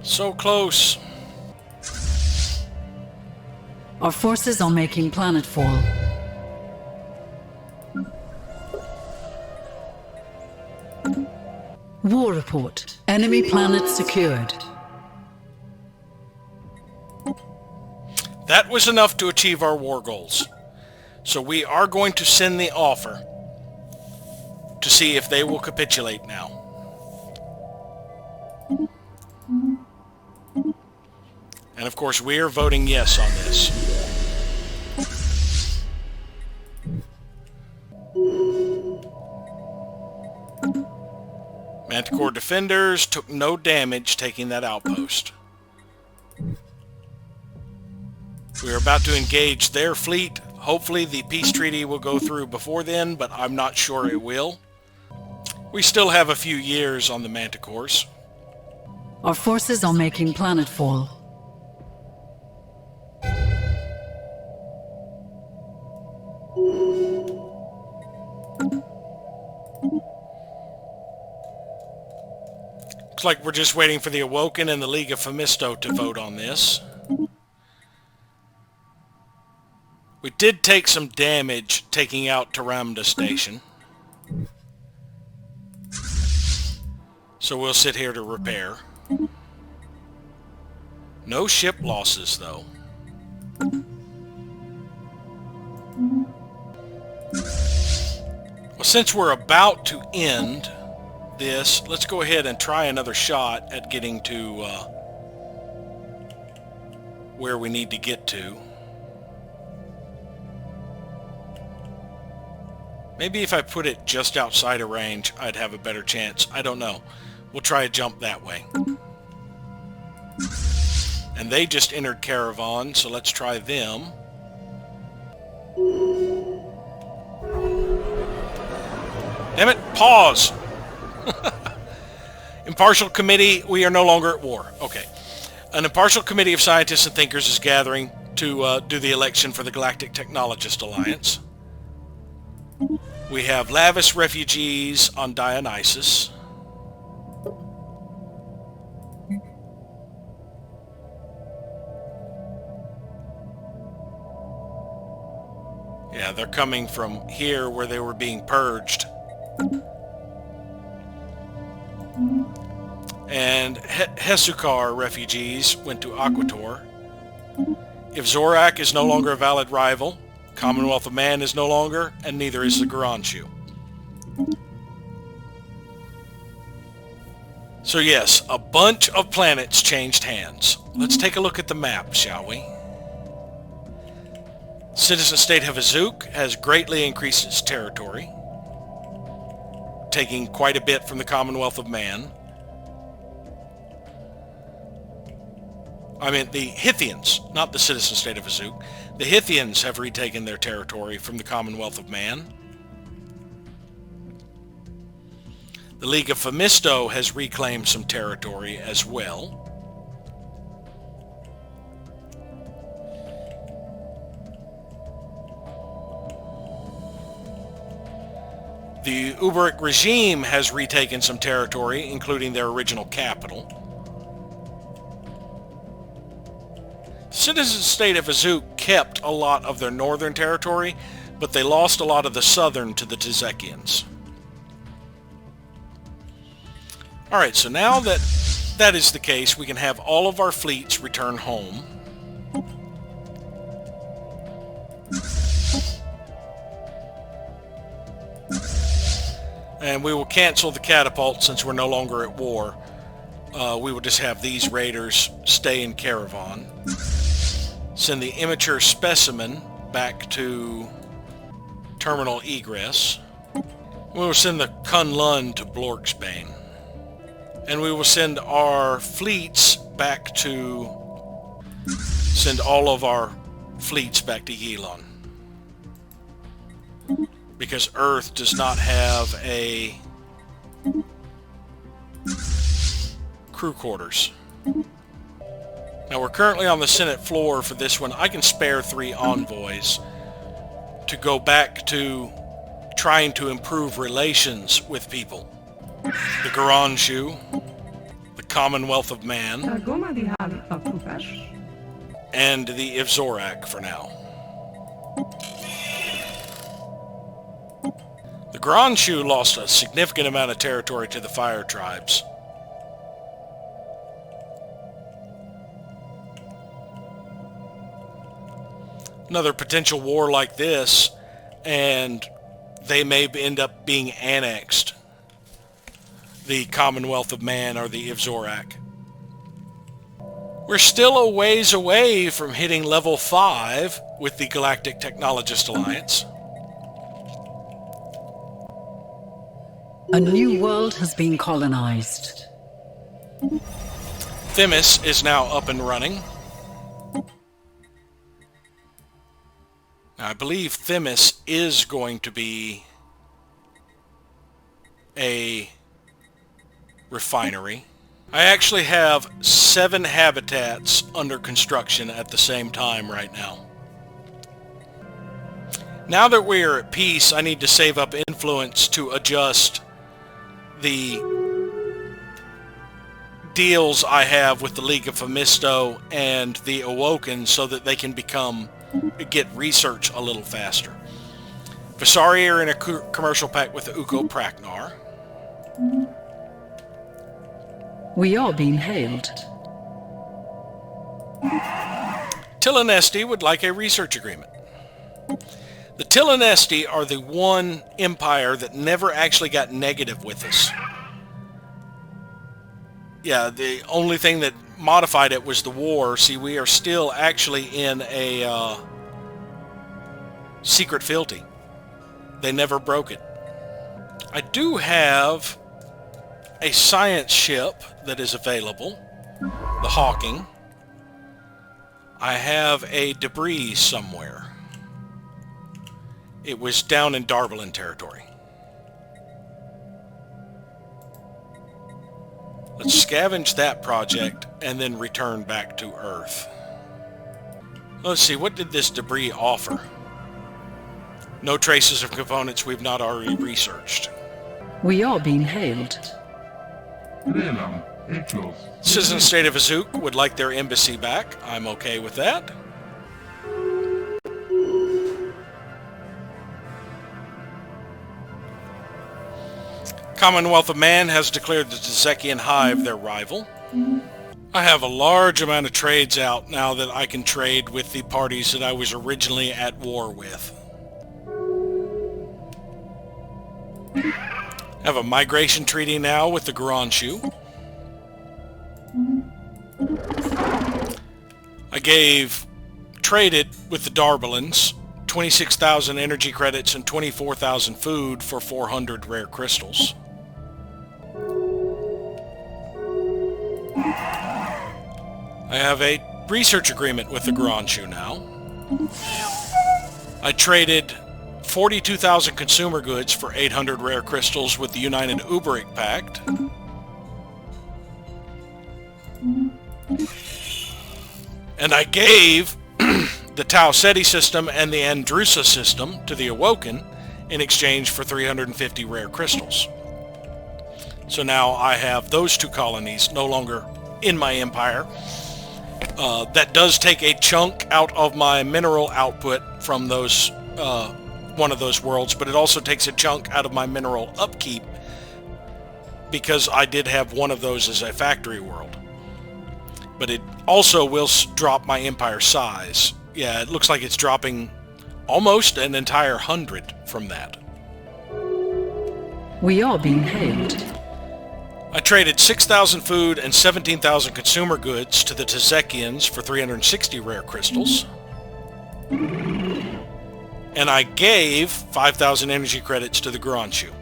So close.
Our forces are making planetfall. War report. Enemy planet secured.
That was enough to achieve our war goals. So we are going to send the offer to see if they will capitulate now. And of course, we are voting yes on this. Manticore defenders took no damage taking that outpost. We are about to engage their fleet. Hopefully the peace treaty will go through before then, but I'm not sure it will. We still have a few years on the Manticores.
Our forces are making planetfall.
Looks like we're just waiting for the Awoken and the League of Phemisto to vote on this. We did take some damage taking out Taramda Station. So we'll sit here to repair. No ship losses, though. Well, since we're about to end this, let's go ahead and try another shot at getting to where we need to get to. Maybe if I put it just outside of range, I'd have a better chance. I don't know. We'll try a jump that way. And they just entered Caravan, so let's try them. Damn it, pause! Impartial committee, we are no longer at war. Okay. An impartial committee of scientists and thinkers is gathering to do the election for the Galactic Technologist Alliance. We have Lavis refugees on Dionysus. Yeah, they're coming from here where they were being purged. And Hesukar refugees went to Aquator. Ivzorak is no longer a valid rival. Commonwealth of Man is no longer, and neither is the Garanshu. So yes, a bunch of planets changed hands. Let's take a look at the map, shall we? Citizen state of Azuk has greatly increased its territory, taking quite a bit from the Commonwealth of Man. I mean, the Hithians, not the citizen state of Azuk. The Hithians have retaken their territory from the Commonwealth of Man. The League of Phemisto has reclaimed some territory as well. The Uberic regime has retaken some territory, including their original capital. Citizen state of Azuk kept a lot of their northern territory, but they lost a lot of the southern to the Tezekians. Alright, so now that that is the case, we can have all of our fleets return home. And we will cancel the catapult since we're no longer at war. We will just have these raiders stay in Caravan. Send the immature specimen back to terminal egress. We will send the Kunlun to Blorksbane. And we will send our fleets back to... Send all of our fleets back to Yilon. Because Earth does not have a crew quarters. Now we're currently on the Senate floor for this one. I can spare 3 envoys to go back to trying to improve relations with people. The Garanshu, the Commonwealth of Man, and the Ivzorak for now. The Garanshu lost a significant amount of territory to the Fire Tribes. Another potential war like this, and they may end up being annexed. The Commonwealth of Man or the Ivzorak. We're still a ways away from hitting level 5 with the Galactic Technologist Alliance.
A new world has been colonized.
Themis is now up and running. Now, I believe Themis is going to be a refinery. I actually have 7 habitats under construction at the same time right now. Now that we are at peace, I need to save up influence to adjust the deals I have with the League of Phemisto and the Awoken so that they can get research a little faster. Visari are in a commercial pact with the Uko Praknar.
We are being hailed.
Tilanesti would like a research agreement. The Tilanesti are the one empire that never actually got negative with us. Yeah, the only thing that modified it was the war. See, we are still actually in a secret fealty. They never broke it. I do have a science ship that is available, the Hawking. I have a debris somewhere. It was down in Darbalin territory. Let's scavenge that project and then return back to Earth. Let's see, what did this debris offer? No traces of components we've not already researched.
We are being hailed.
Citizen State of Azuk would like their embassy back. I'm okay with that. Commonwealth of Man has declared the Tezekian Hive their rival. I have a large amount of trades out now that I can trade with the parties that I was originally at war with. I have a migration treaty now with the Garanshu. I traded with the Darbalans 26,000 energy credits and 24,000 food for 400 rare crystals. I have a research agreement with the Garanshu now. I traded 42,000 consumer goods for 800 rare crystals with the United Uberic Pact. And I gave the Tau Ceti system and the Andrusa system to the Awoken in exchange for 350 rare crystals. So now I have those two colonies no longer in my empire. That does take a chunk out of my mineral output from those one of those worlds, but it also takes a chunk out of my mineral upkeep because I did have one of those as a factory world. But it also will drop my empire size. Yeah, it looks like it's dropping almost an entire 100 from that.
We are being hailed.
I traded 6,000 food and 17,000 consumer goods to the Tezekians for 360 rare crystals. And I gave 5,000 energy credits to the Garanshu.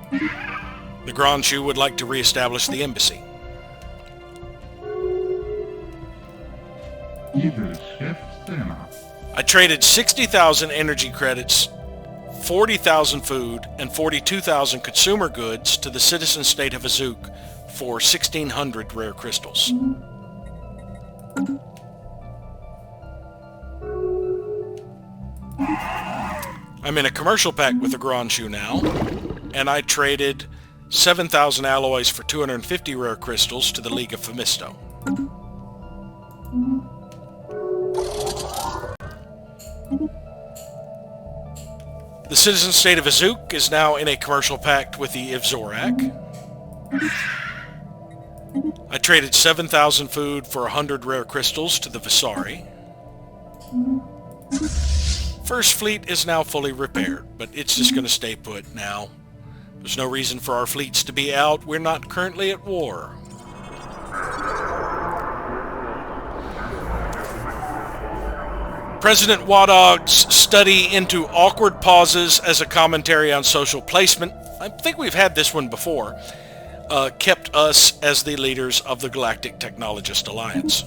The Garanshu would like to reestablish the embassy. I traded 60,000 energy credits, 40,000 food, and 42,000 consumer goods to the citizen state of Azuk for 1,600 rare crystals. I'm in a commercial pact with the Garanshu now, and I traded 7,000 alloys for 250 rare crystals to the League of Phemisto. The citizen state of Azuk is now in a commercial pact with the Ivzorak. I traded 7,000 food for 100 rare crystals to the Visari. First Fleet is now fully repaired, but it's just going to stay put now. There's no reason for our fleets to be out. We're not currently at war. President Wadog's study into awkward pauses as a commentary on social placement, I think we've had this one before, kept us as the leaders of the Galactic Technologist Alliance.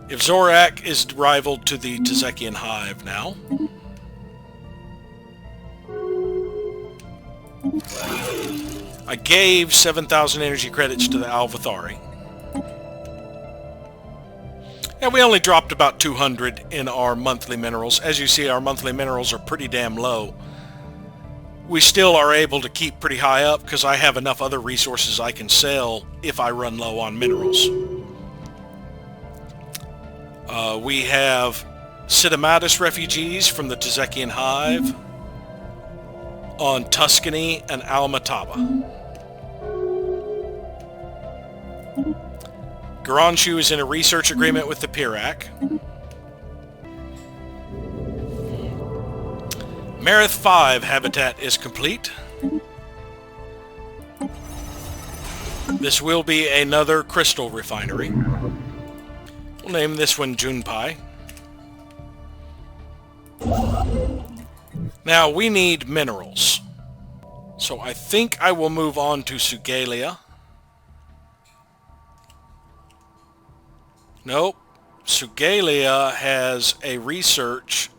If Zorak is rivaled to the Tezekian Hive now. I gave 7,000 energy credits to the Alvathari. And we only dropped about 200 in our monthly minerals. As you see, our monthly minerals are pretty damn low. We still are able to keep pretty high up because I have enough other resources I can sell if I run low on minerals. We have Sidamatis refugees from the Tezekian Hive on Tuscany and Almataba. Garanshu is in a research agreement with the Pirac. Marith 5 habitat is complete. This will be another crystal refinery. We'll name this one Junpai. Now, we need minerals. So I think I will move on to Sugalia. Nope. Sugalia has a research,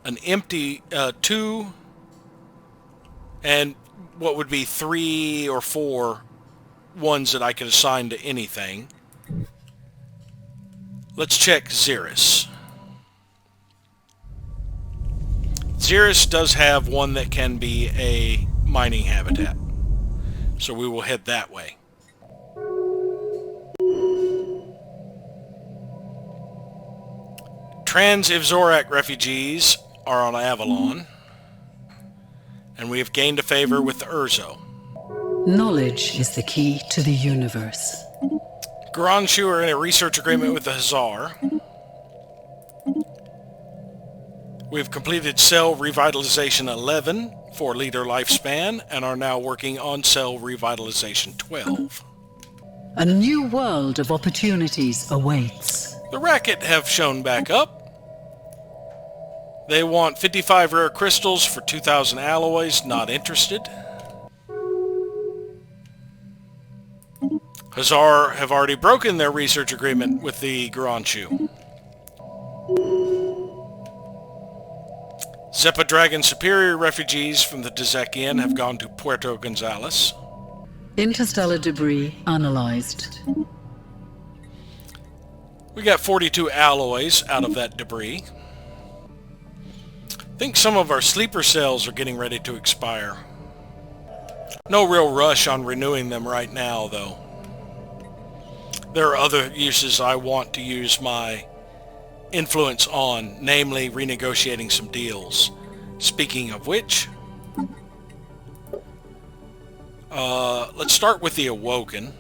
an empty 2, and what would be 3 or 4 ones that I could assign to anything. Let's check Xeris. Xeris does have one that can be a mining habitat, so we will head that way. Trans-Ivzorak refugees are on Avalon, and we have gained a favor with the Urzo.
Knowledge is the key to the universe.
Garanshu are in a research agreement with the Hazar. We've completed cell revitalization 11 for leader lifespan and are now working on cell revitalization 12.
A new world of opportunities awaits.
The Racket have shown back up. They want 55 rare crystals for 2,000 alloys. Not interested. Hazar have already broken their research agreement with the Garanshu. Zeppa Dragon Superior refugees from the Dezekian have gone to Puerto Gonzales.
Interstellar debris analyzed.
We got 42 alloys out of that debris. I think some of our sleeper cells are getting ready to expire. No real rush on renewing them right now, though. There are other uses I want to use my influence on, namely renegotiating some deals. Speaking of which, let's start with the Awoken.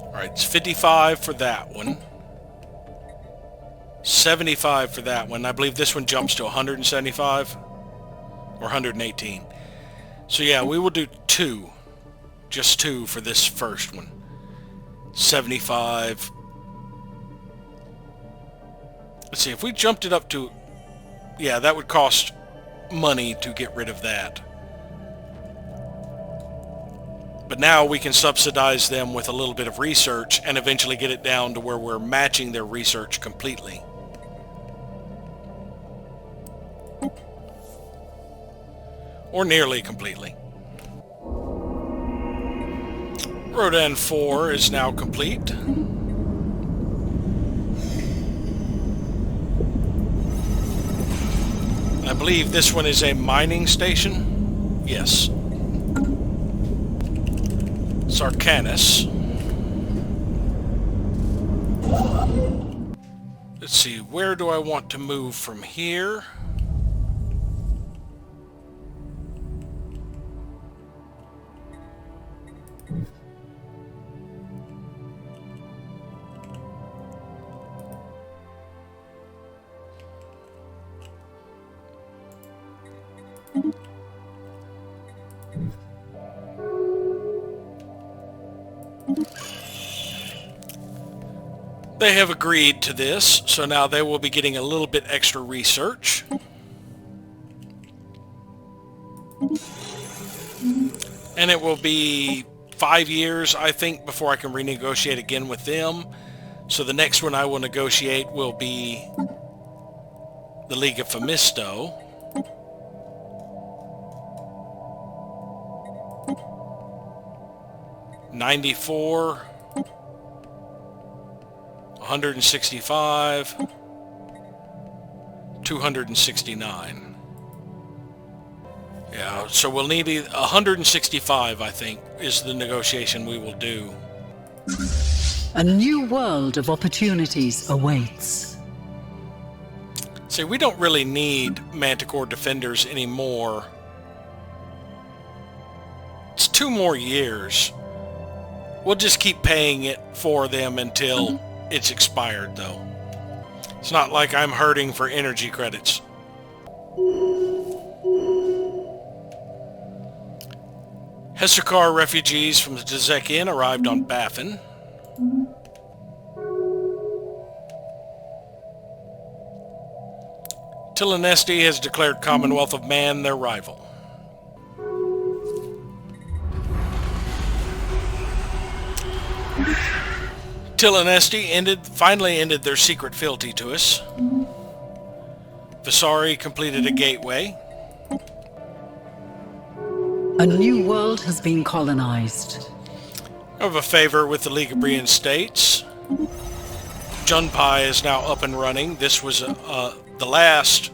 Alright, it's 55 for that one. 75 for that one. I believe this one jumps to 175 or 118. So yeah, we will do two. Just two for this first one. 75. Let's see, if we jumped it up to... Yeah, that would cost money to get rid of that. But now we can subsidize them with a little bit of research and eventually get it down to where we're matching their research completely. Or nearly completely. Rodan 4 is now complete. I believe this one is a mining station. Yes. Sarcanus. Let's see, where do I want to move from here? They have agreed to this, so now they will be getting a little bit extra research. And it will be 5 years, I think, before I can renegotiate again with them. So the next one I will negotiate will be the League of Phemisto. $94, 165, 269. Yeah, so we'll need 165, I think, is the negotiation we will do.
A new world of opportunities awaits.
See, we don't really need Manticore Defenders anymore. It's 2 more years. We'll just keep paying it for them until it's expired, though. It's not like I'm hurting for energy credits. Hesakar refugees from the Dezekian arrived on Baffin. Tilanesti has declared Commonwealth of Man their rival. Flotilla Nesti finally ended their secret fealty to us. Visari completed a gateway.
A new world has been colonized.
I have a favor with the League of Brian States. Junpai is now up and running. This was the last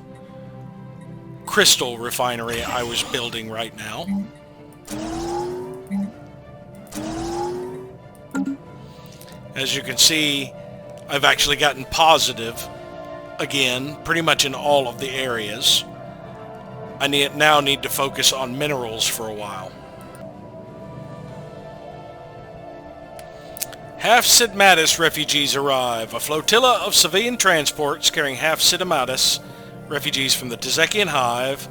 crystal refinery I was building right now. As you can see, I've actually gotten positive again, pretty much in all of the areas. I now need to focus on minerals for a while. Half Sidmatis refugees arrive. A flotilla of civilian transports carrying half Sidmatis refugees from the Tezekian Hive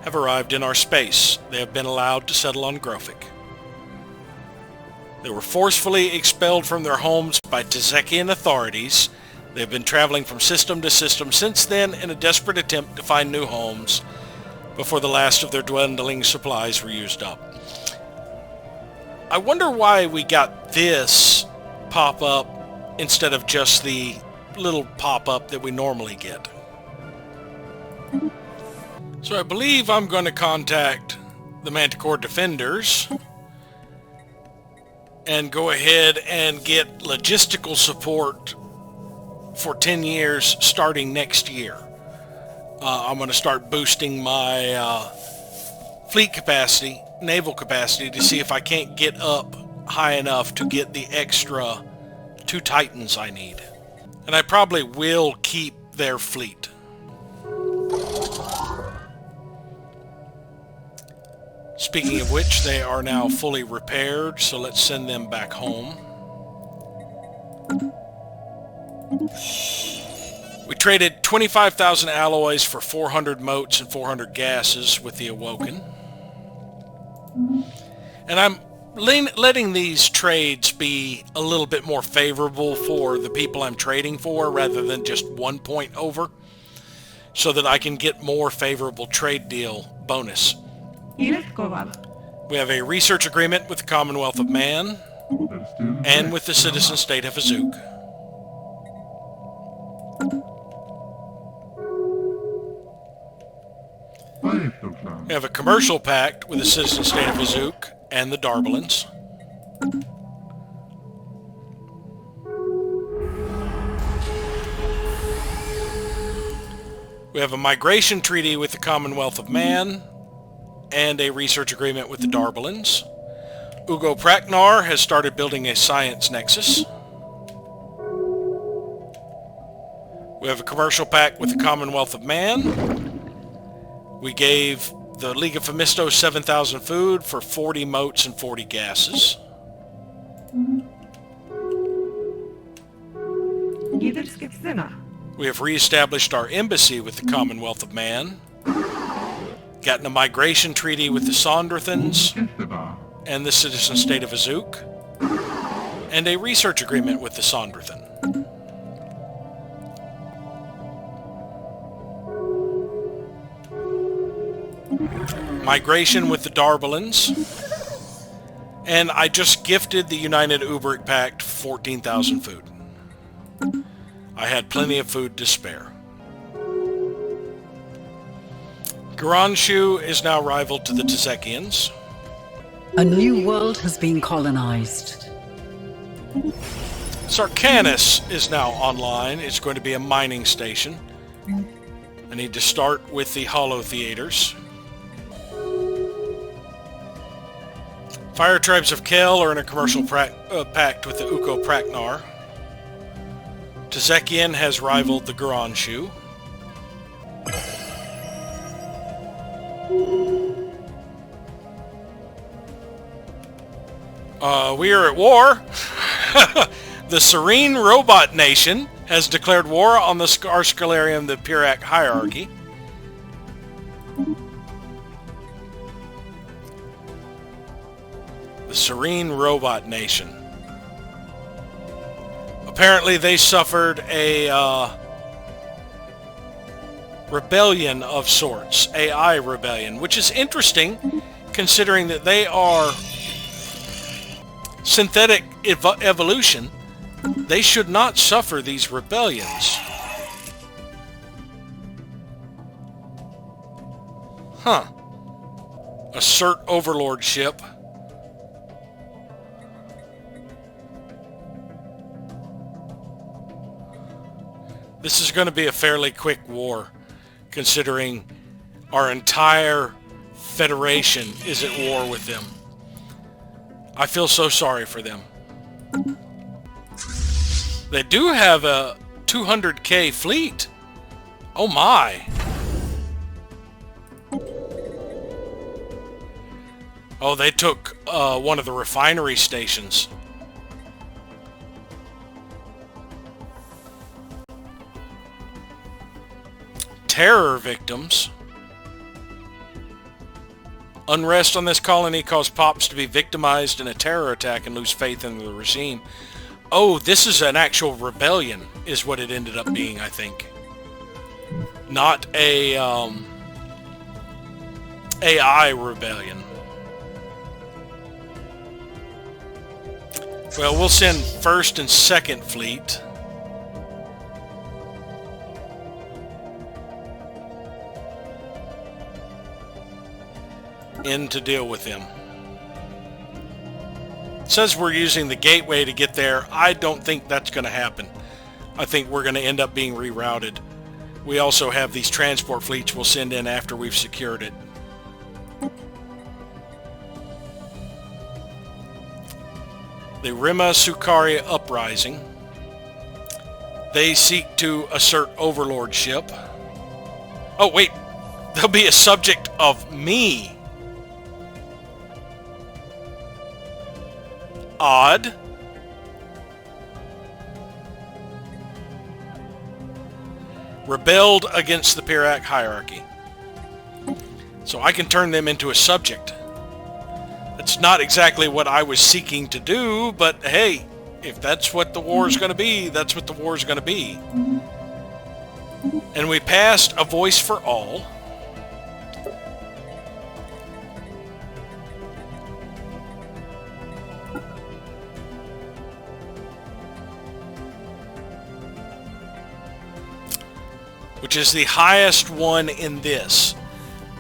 have arrived in our space. They have been allowed to settle on Grothic. They were forcefully expelled from their homes by Tezekian authorities. They have been traveling from system to system since then in a desperate attempt to find new homes before the last of their dwindling supplies were used up. I wonder why we got this pop-up instead of just the little pop-up that we normally get. So I believe I'm going to contact the Manticore Defenders and go ahead and get logistical support for 10 years starting next year. I'm going to start boosting my fleet capacity, naval capacity, to see if I can't get up high enough to get the extra 2 Titans I need. And I probably will keep their fleet. Speaking of which, they are now fully repaired, so let's send them back home. We traded 25,000 alloys for 400 motes and 400 gases with the Awoken. And I'm letting these trades be a little bit more favorable for the people I'm trading for rather than just 1 point over, so that I can get more favorable trade deal bonus. We have a research agreement with the Commonwealth of Man and with the citizen state of Azuk. We have a commercial pact with the citizen state of Azuk and the Darbalans. We have a migration treaty with the Commonwealth of Man and a research agreement with the Darbalans. Ugo Praknar has started building a science nexus. We have a commercial pact with the Commonwealth of Man. We gave the League of Phemisto 7,000 food for 40 motes and 40 gases. We have reestablished our embassy with the Commonwealth of Man. Gotten a migration treaty with the Sondrathans and the citizen state of Azuk, and a research agreement with the Sondrathan. Migration with the Darbalans, and I just gifted the United Uberic Pact 14,000 food. I had plenty of food to spare. Garanshu is now rival to the Tezekians.
A new world has been colonized.
Sarkanis is now online. It's going to be a mining station. I need to start with the Hollow Theaters. Fire Tribes of Kel are in a commercial pact with the Uko Praknar. Tezekian has rivaled the Garanshu. We are at war. The Serene Robot Nation has declared war on the Scarscalarium, the Pirac hierarchy. The Serene Robot Nation. Apparently they suffered a rebellion of sorts, AI rebellion, which is interesting considering that they are synthetic evolution They should not suffer these rebellions. Huh. Assert Overlord ship. This is going to be a fairly quick war, considering our entire Federation is at war with them. I feel so sorry for them. They do have a 200k fleet. Oh my. Oh, they took one of the refinery stations. Terror victims. Unrest on this colony caused Pops to be victimized in a terror attack and lose faith in the regime. Oh, this is an actual rebellion, is what it ended up being, I think. Not a AI rebellion. Well, we'll send first and second fleet. In to deal with them. It says we're using the gateway to get there. I don't think that's going to happen. I think we're going to end up being rerouted. We also have these transport fleets we'll send in after we've secured it. The Rima Sukari Uprising. They seek to assert overlordship. Oh wait, they'll be a subject of me. Odd. Rebelled against the Pirac hierarchy. So I can turn them into a subject. That's not exactly what I was seeking to do, but hey, if that's what the war is going to be, that's what the war is going to be. And we passed a voice for all. Which is the highest one in this.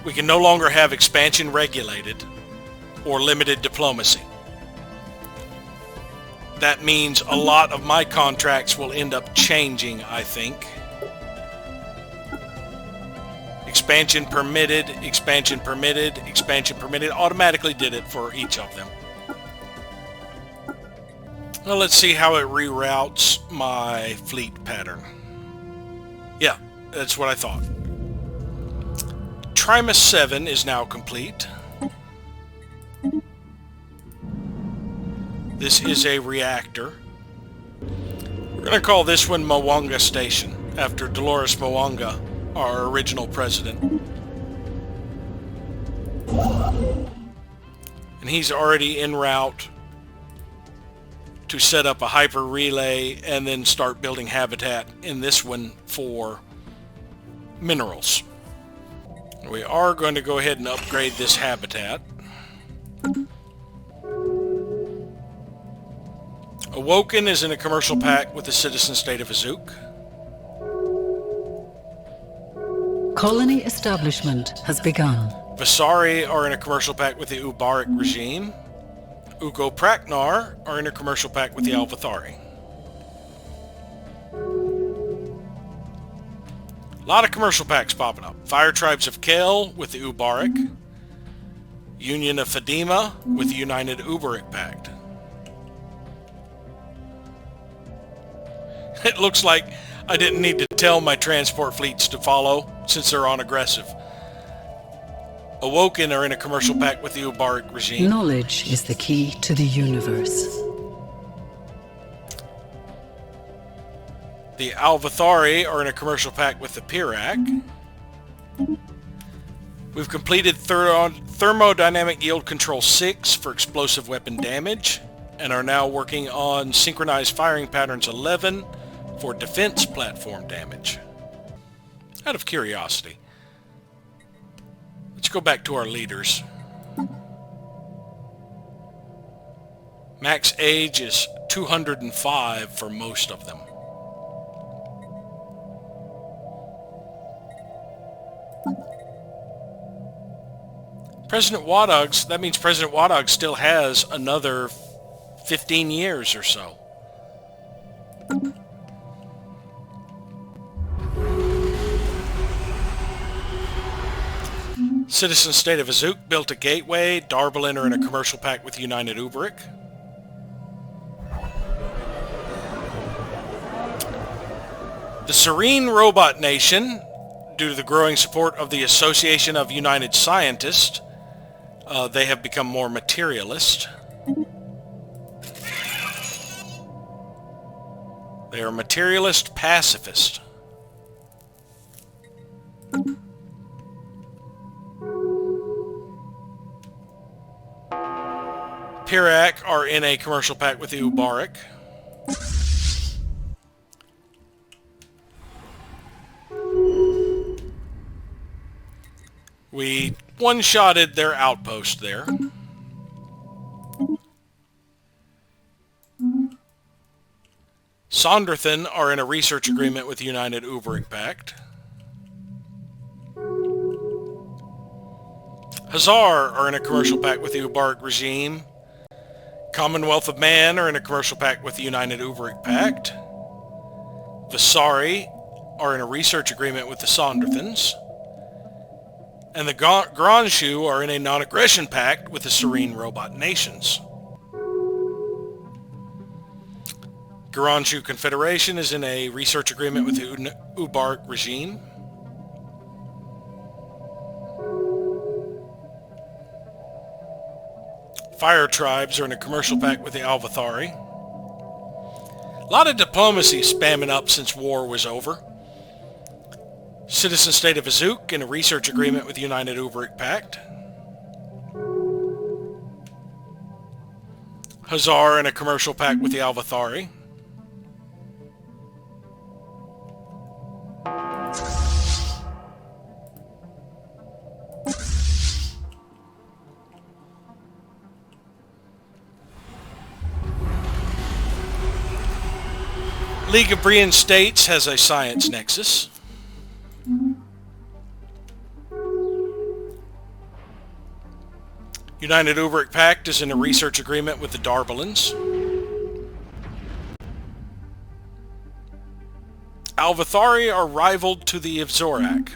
We can no longer have expansion regulated or limited diplomacy. That means a lot of my contracts will end up changing, I think. Expansion permitted, expansion permitted, expansion permitted. Automatically did it for each of them. Well, let's see how it reroutes my fleet pattern. Yeah, that's what I thought. Trimus 7 is now complete. This is a reactor. We're going to call this one Mwanga Station, after Dolores Mwanga, our original president. And he's already en route to set up a hyper relay and then start building habitat in this one for minerals. We are going to go ahead and upgrade this habitat. Awoken is in a commercial pact with the citizen state of Azuk.
Colony establishment has begun.
Vasari are in a commercial pact with the Ubaric regime. Ugo Praknar are in a commercial pact with the Alvathari. A lot of commercial pacts popping up. Fire Tribes of Kel with the Ubaric. Union of Fadima with the United Ubaric Pact. It looks like I didn't need to tell my transport fleets to follow, since they're on aggressive. Awoken are in a commercial pact with the Ubaric regime.
Knowledge is the key to the universe.
The Alvathari are in a commercial pact with the Pirac. We've completed Thermodynamic Yield Control 6 for explosive weapon damage, and are now working on Synchronized Firing Patterns 11 for defense platform damage. Out of curiosity, let's go back to our leaders. Max age is 205 for most of them. President Wadog's, that means President Wadog still has another 15 years or so. Citizen State of Azuk built a gateway. Darbalin are in a commercial pact with United Ubrik. The Serene Robot Nation, due to the growing support of the Association of United Scientists, they have become more materialist. They are materialist pacifist. Pirac are in a commercial pact with the Ubarik. We one-shotted their outpost there. Sonderthan are in a research agreement with the United Ubarik Pact. Hazar are in a commercial pact with the Ubarik regime. Commonwealth of Man are in a commercial pact with the United Ubarik Pact. Visari are in a research agreement with the Sonderthans. And the Granshu are in a non-aggression pact with the Serene Robot Nations. Granshu Confederation is in a research agreement with the Ubarik regime. Fire tribes are in a commercial pact with the Alvathari. A lot of diplomacy spamming up since war was over. Citizen State of Azuk in a research agreement with the United Ubarik Pact. Hazar in a commercial pact with the Alvathari. League of Brian States has a science nexus. United Ubarik Pact is in a research agreement with the Darbalins. Alvathari are rivaled to the Ivzorak.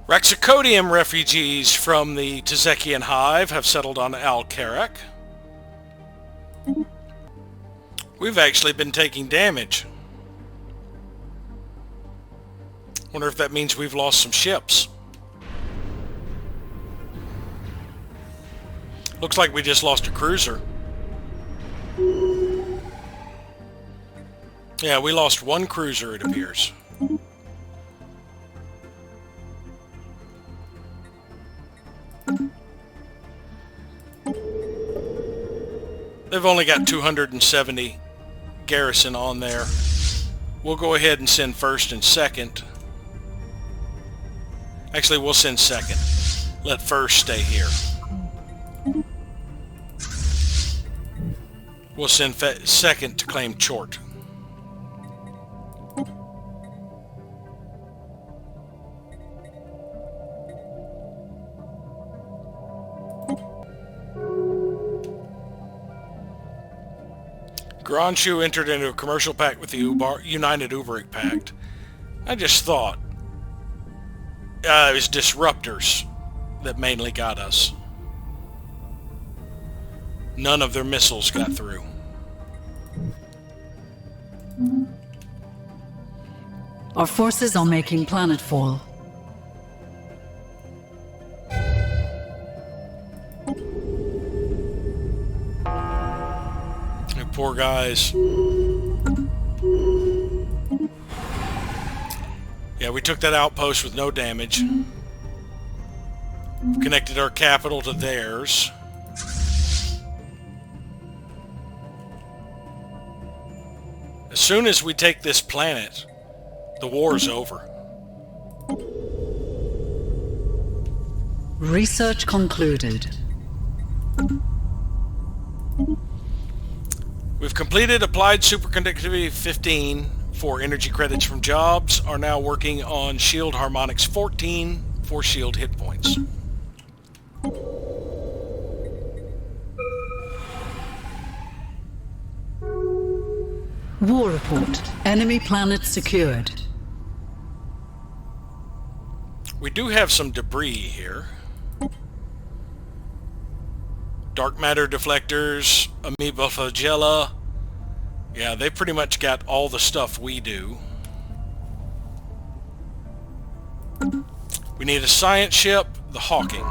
Raxacodium refugees from the Tezekian Hive have settled on Al-Karak. We've actually been taking damage. Wonder if that means we've lost some ships. Looks like we just lost a cruiser. Yeah, we lost one cruiser, it appears. They've only got 270 garrison on there. We'll go ahead and send first and second. Actually, we'll send second. Let first stay here. We'll send second to claim Chort. Granshu entered into a commercial pact with the United Ubarik Pact. I just thought it was disruptors that mainly got us. None of their missiles got through.
Our forces are making planetfall.
Poor guys. Yeah, we took that outpost with no damage. Connected our capital to theirs. As soon as we take this planet, the war's over.
Research concluded.
We've completed Applied Superconductivity 15 for energy credits from jobs, are now working on Shield Harmonics 14 for shield hit points.
War report. Enemy planet secured.
We do have some debris here. Dark matter deflectors, amoeba flagella. Yeah, they pretty much got all the stuff we do. We need a science ship, the Hawking.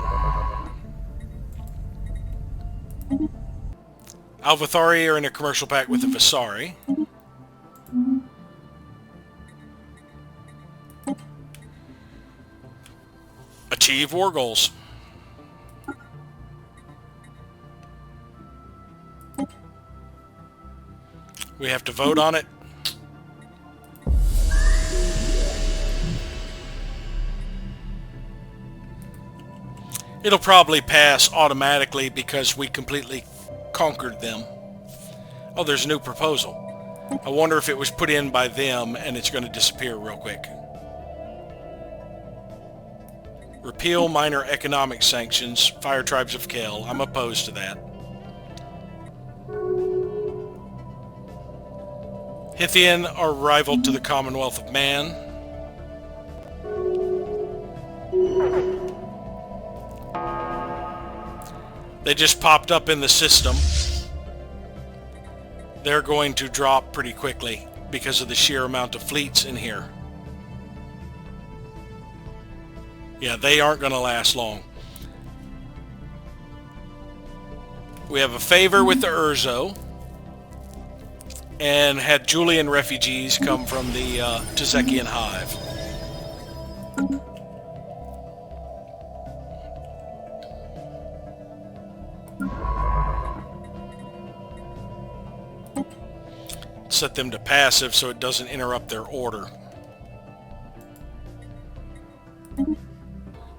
Alvathari are in a commercial pact with the Visari. Achieve war goals. We have to vote on it. It'll probably pass automatically because we completely conquered them. Oh, there's a new proposal. I wonder if it was put in by them and it's going to disappear real quick. Repeal minor economic sanctions, Fire Tribes of Kel. I'm opposed to that. Hithian are rival to the Commonwealth of Man. They just popped up in the system. They're going to drop pretty quickly because of the sheer amount of fleets in here. Yeah, they aren't going to last long. We have a favor with the Urzo. And had Julian refugees come from the Tazekian Hive. Set them to passive so it doesn't interrupt their order.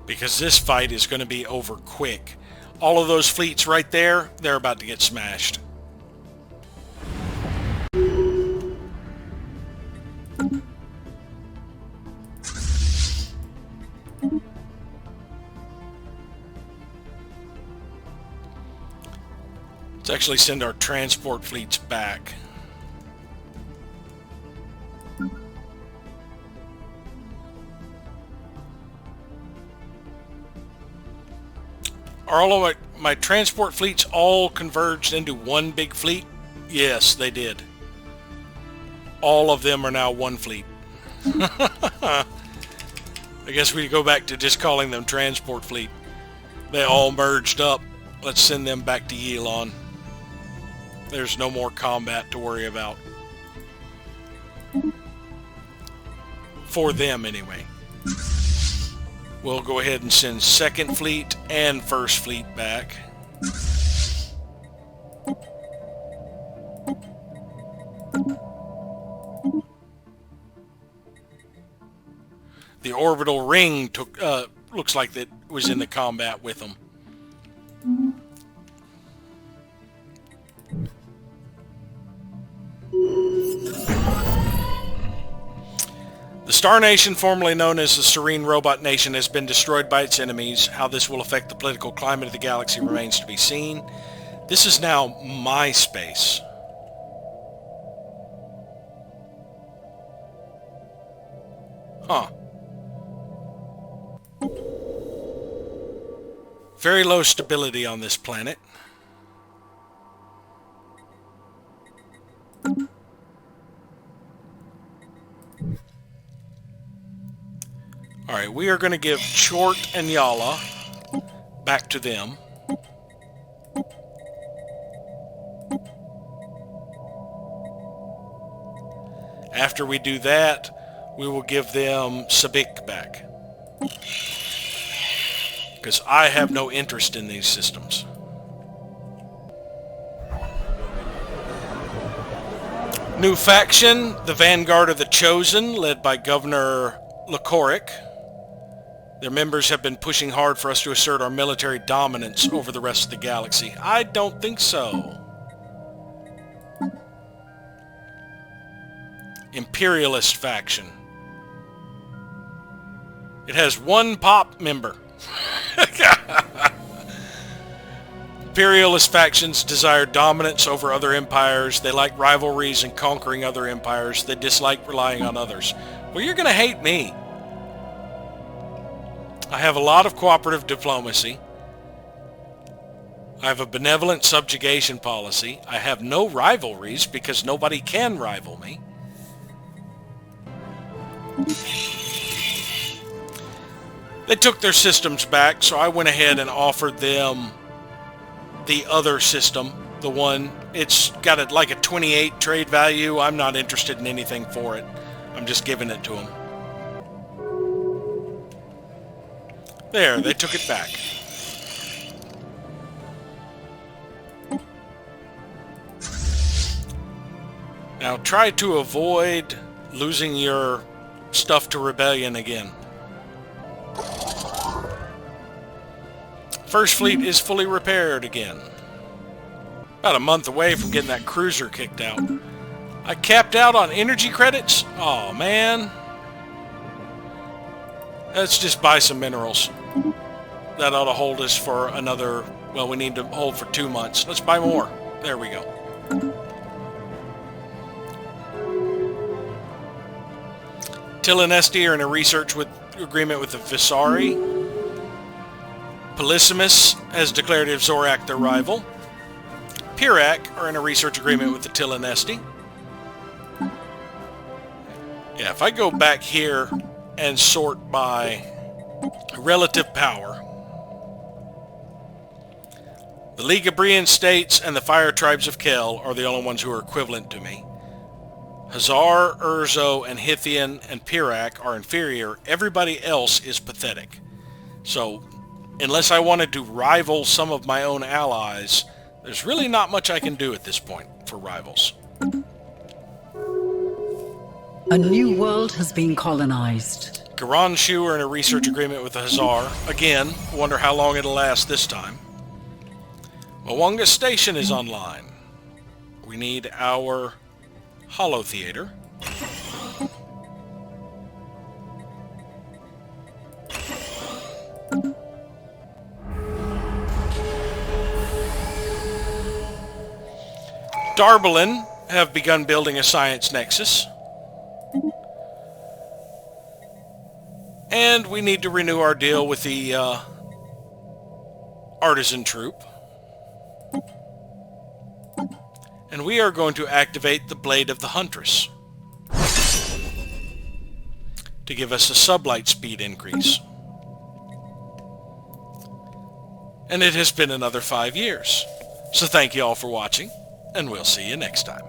Because this fight is going to be over quick. All of those fleets right there, they're about to get smashed. Let's actually send our transport fleets back. Are all of my transport fleets all converged into one big fleet? Yes, they did. All of them are now one fleet. I guess we go back to just calling them transport fleet. They all merged up. Let's send them back to Yelon. There's no more combat to worry about. For them, anyway. We'll go ahead and send Second Fleet and First Fleet back. The orbital ring took looks like that was in the combat with them. The Star Nation, formerly known as the Serene Robot Nation, has been destroyed by its enemies. How this will affect the political climate of the galaxy remains to be seen. This is now my space. Huh. Very low stability on this planet. Alright, we are going to give Chort and Yala back to them. After we do that, we will give them Sabik back. Because I have no interest in these systems. New faction, the Vanguard of the Chosen, led by Governor Lecoric. Their members have been pushing hard for us to assert our military dominance over the rest of the galaxy. I don't think so. Imperialist faction. It has one pop member. Imperialist factions desire dominance over other empires. They like rivalries and conquering other empires. They dislike relying on others. Well, you're going to hate me. I have a lot of cooperative diplomacy. I have a benevolent subjugation policy. I have no rivalries because nobody can rival me. They took their systems back, so I went ahead and offered them the other system. The one, it's got like a 28 trade value. I'm not interested in anything for it. I'm just giving it to them. There, they took it back. Now try to avoid losing your stuff to rebellion again. First Fleet is fully repaired again. About a month away from getting that cruiser kicked out. I capped out on energy credits? Oh man. Let's just buy some minerals. That ought to hold us for another, well, we need to hold for 2 months. Let's buy more. There we go. Till and Esti are in a research agreement with the Visari. Polysimus has declared Zorak their rival. Pirac are in a research agreement with the Till and Esti. Yeah, if I go back here and sort by relative power, the League of Brian States and the Fire Tribes of Kel are the only ones who are equivalent to me. Hazar, Urzo, and Hithian and Pirac are inferior. Everybody else is pathetic. So, unless I wanted to rival some of my own allies, there's really not much I can do at this point for rivals.
A new world has been colonized.
Garanshu are in a research agreement with the Hazar. Again, wonder how long it'll last this time. Mwanga Station is online. We need our Holo Theater. Darbalin have begun building a science nexus. And we need to renew our deal with the artisan troop. And we are going to activate the Blade of the Huntress to give us a sublight speed increase. And it has been another 5 years. So thank you all for watching, and we'll see you next time.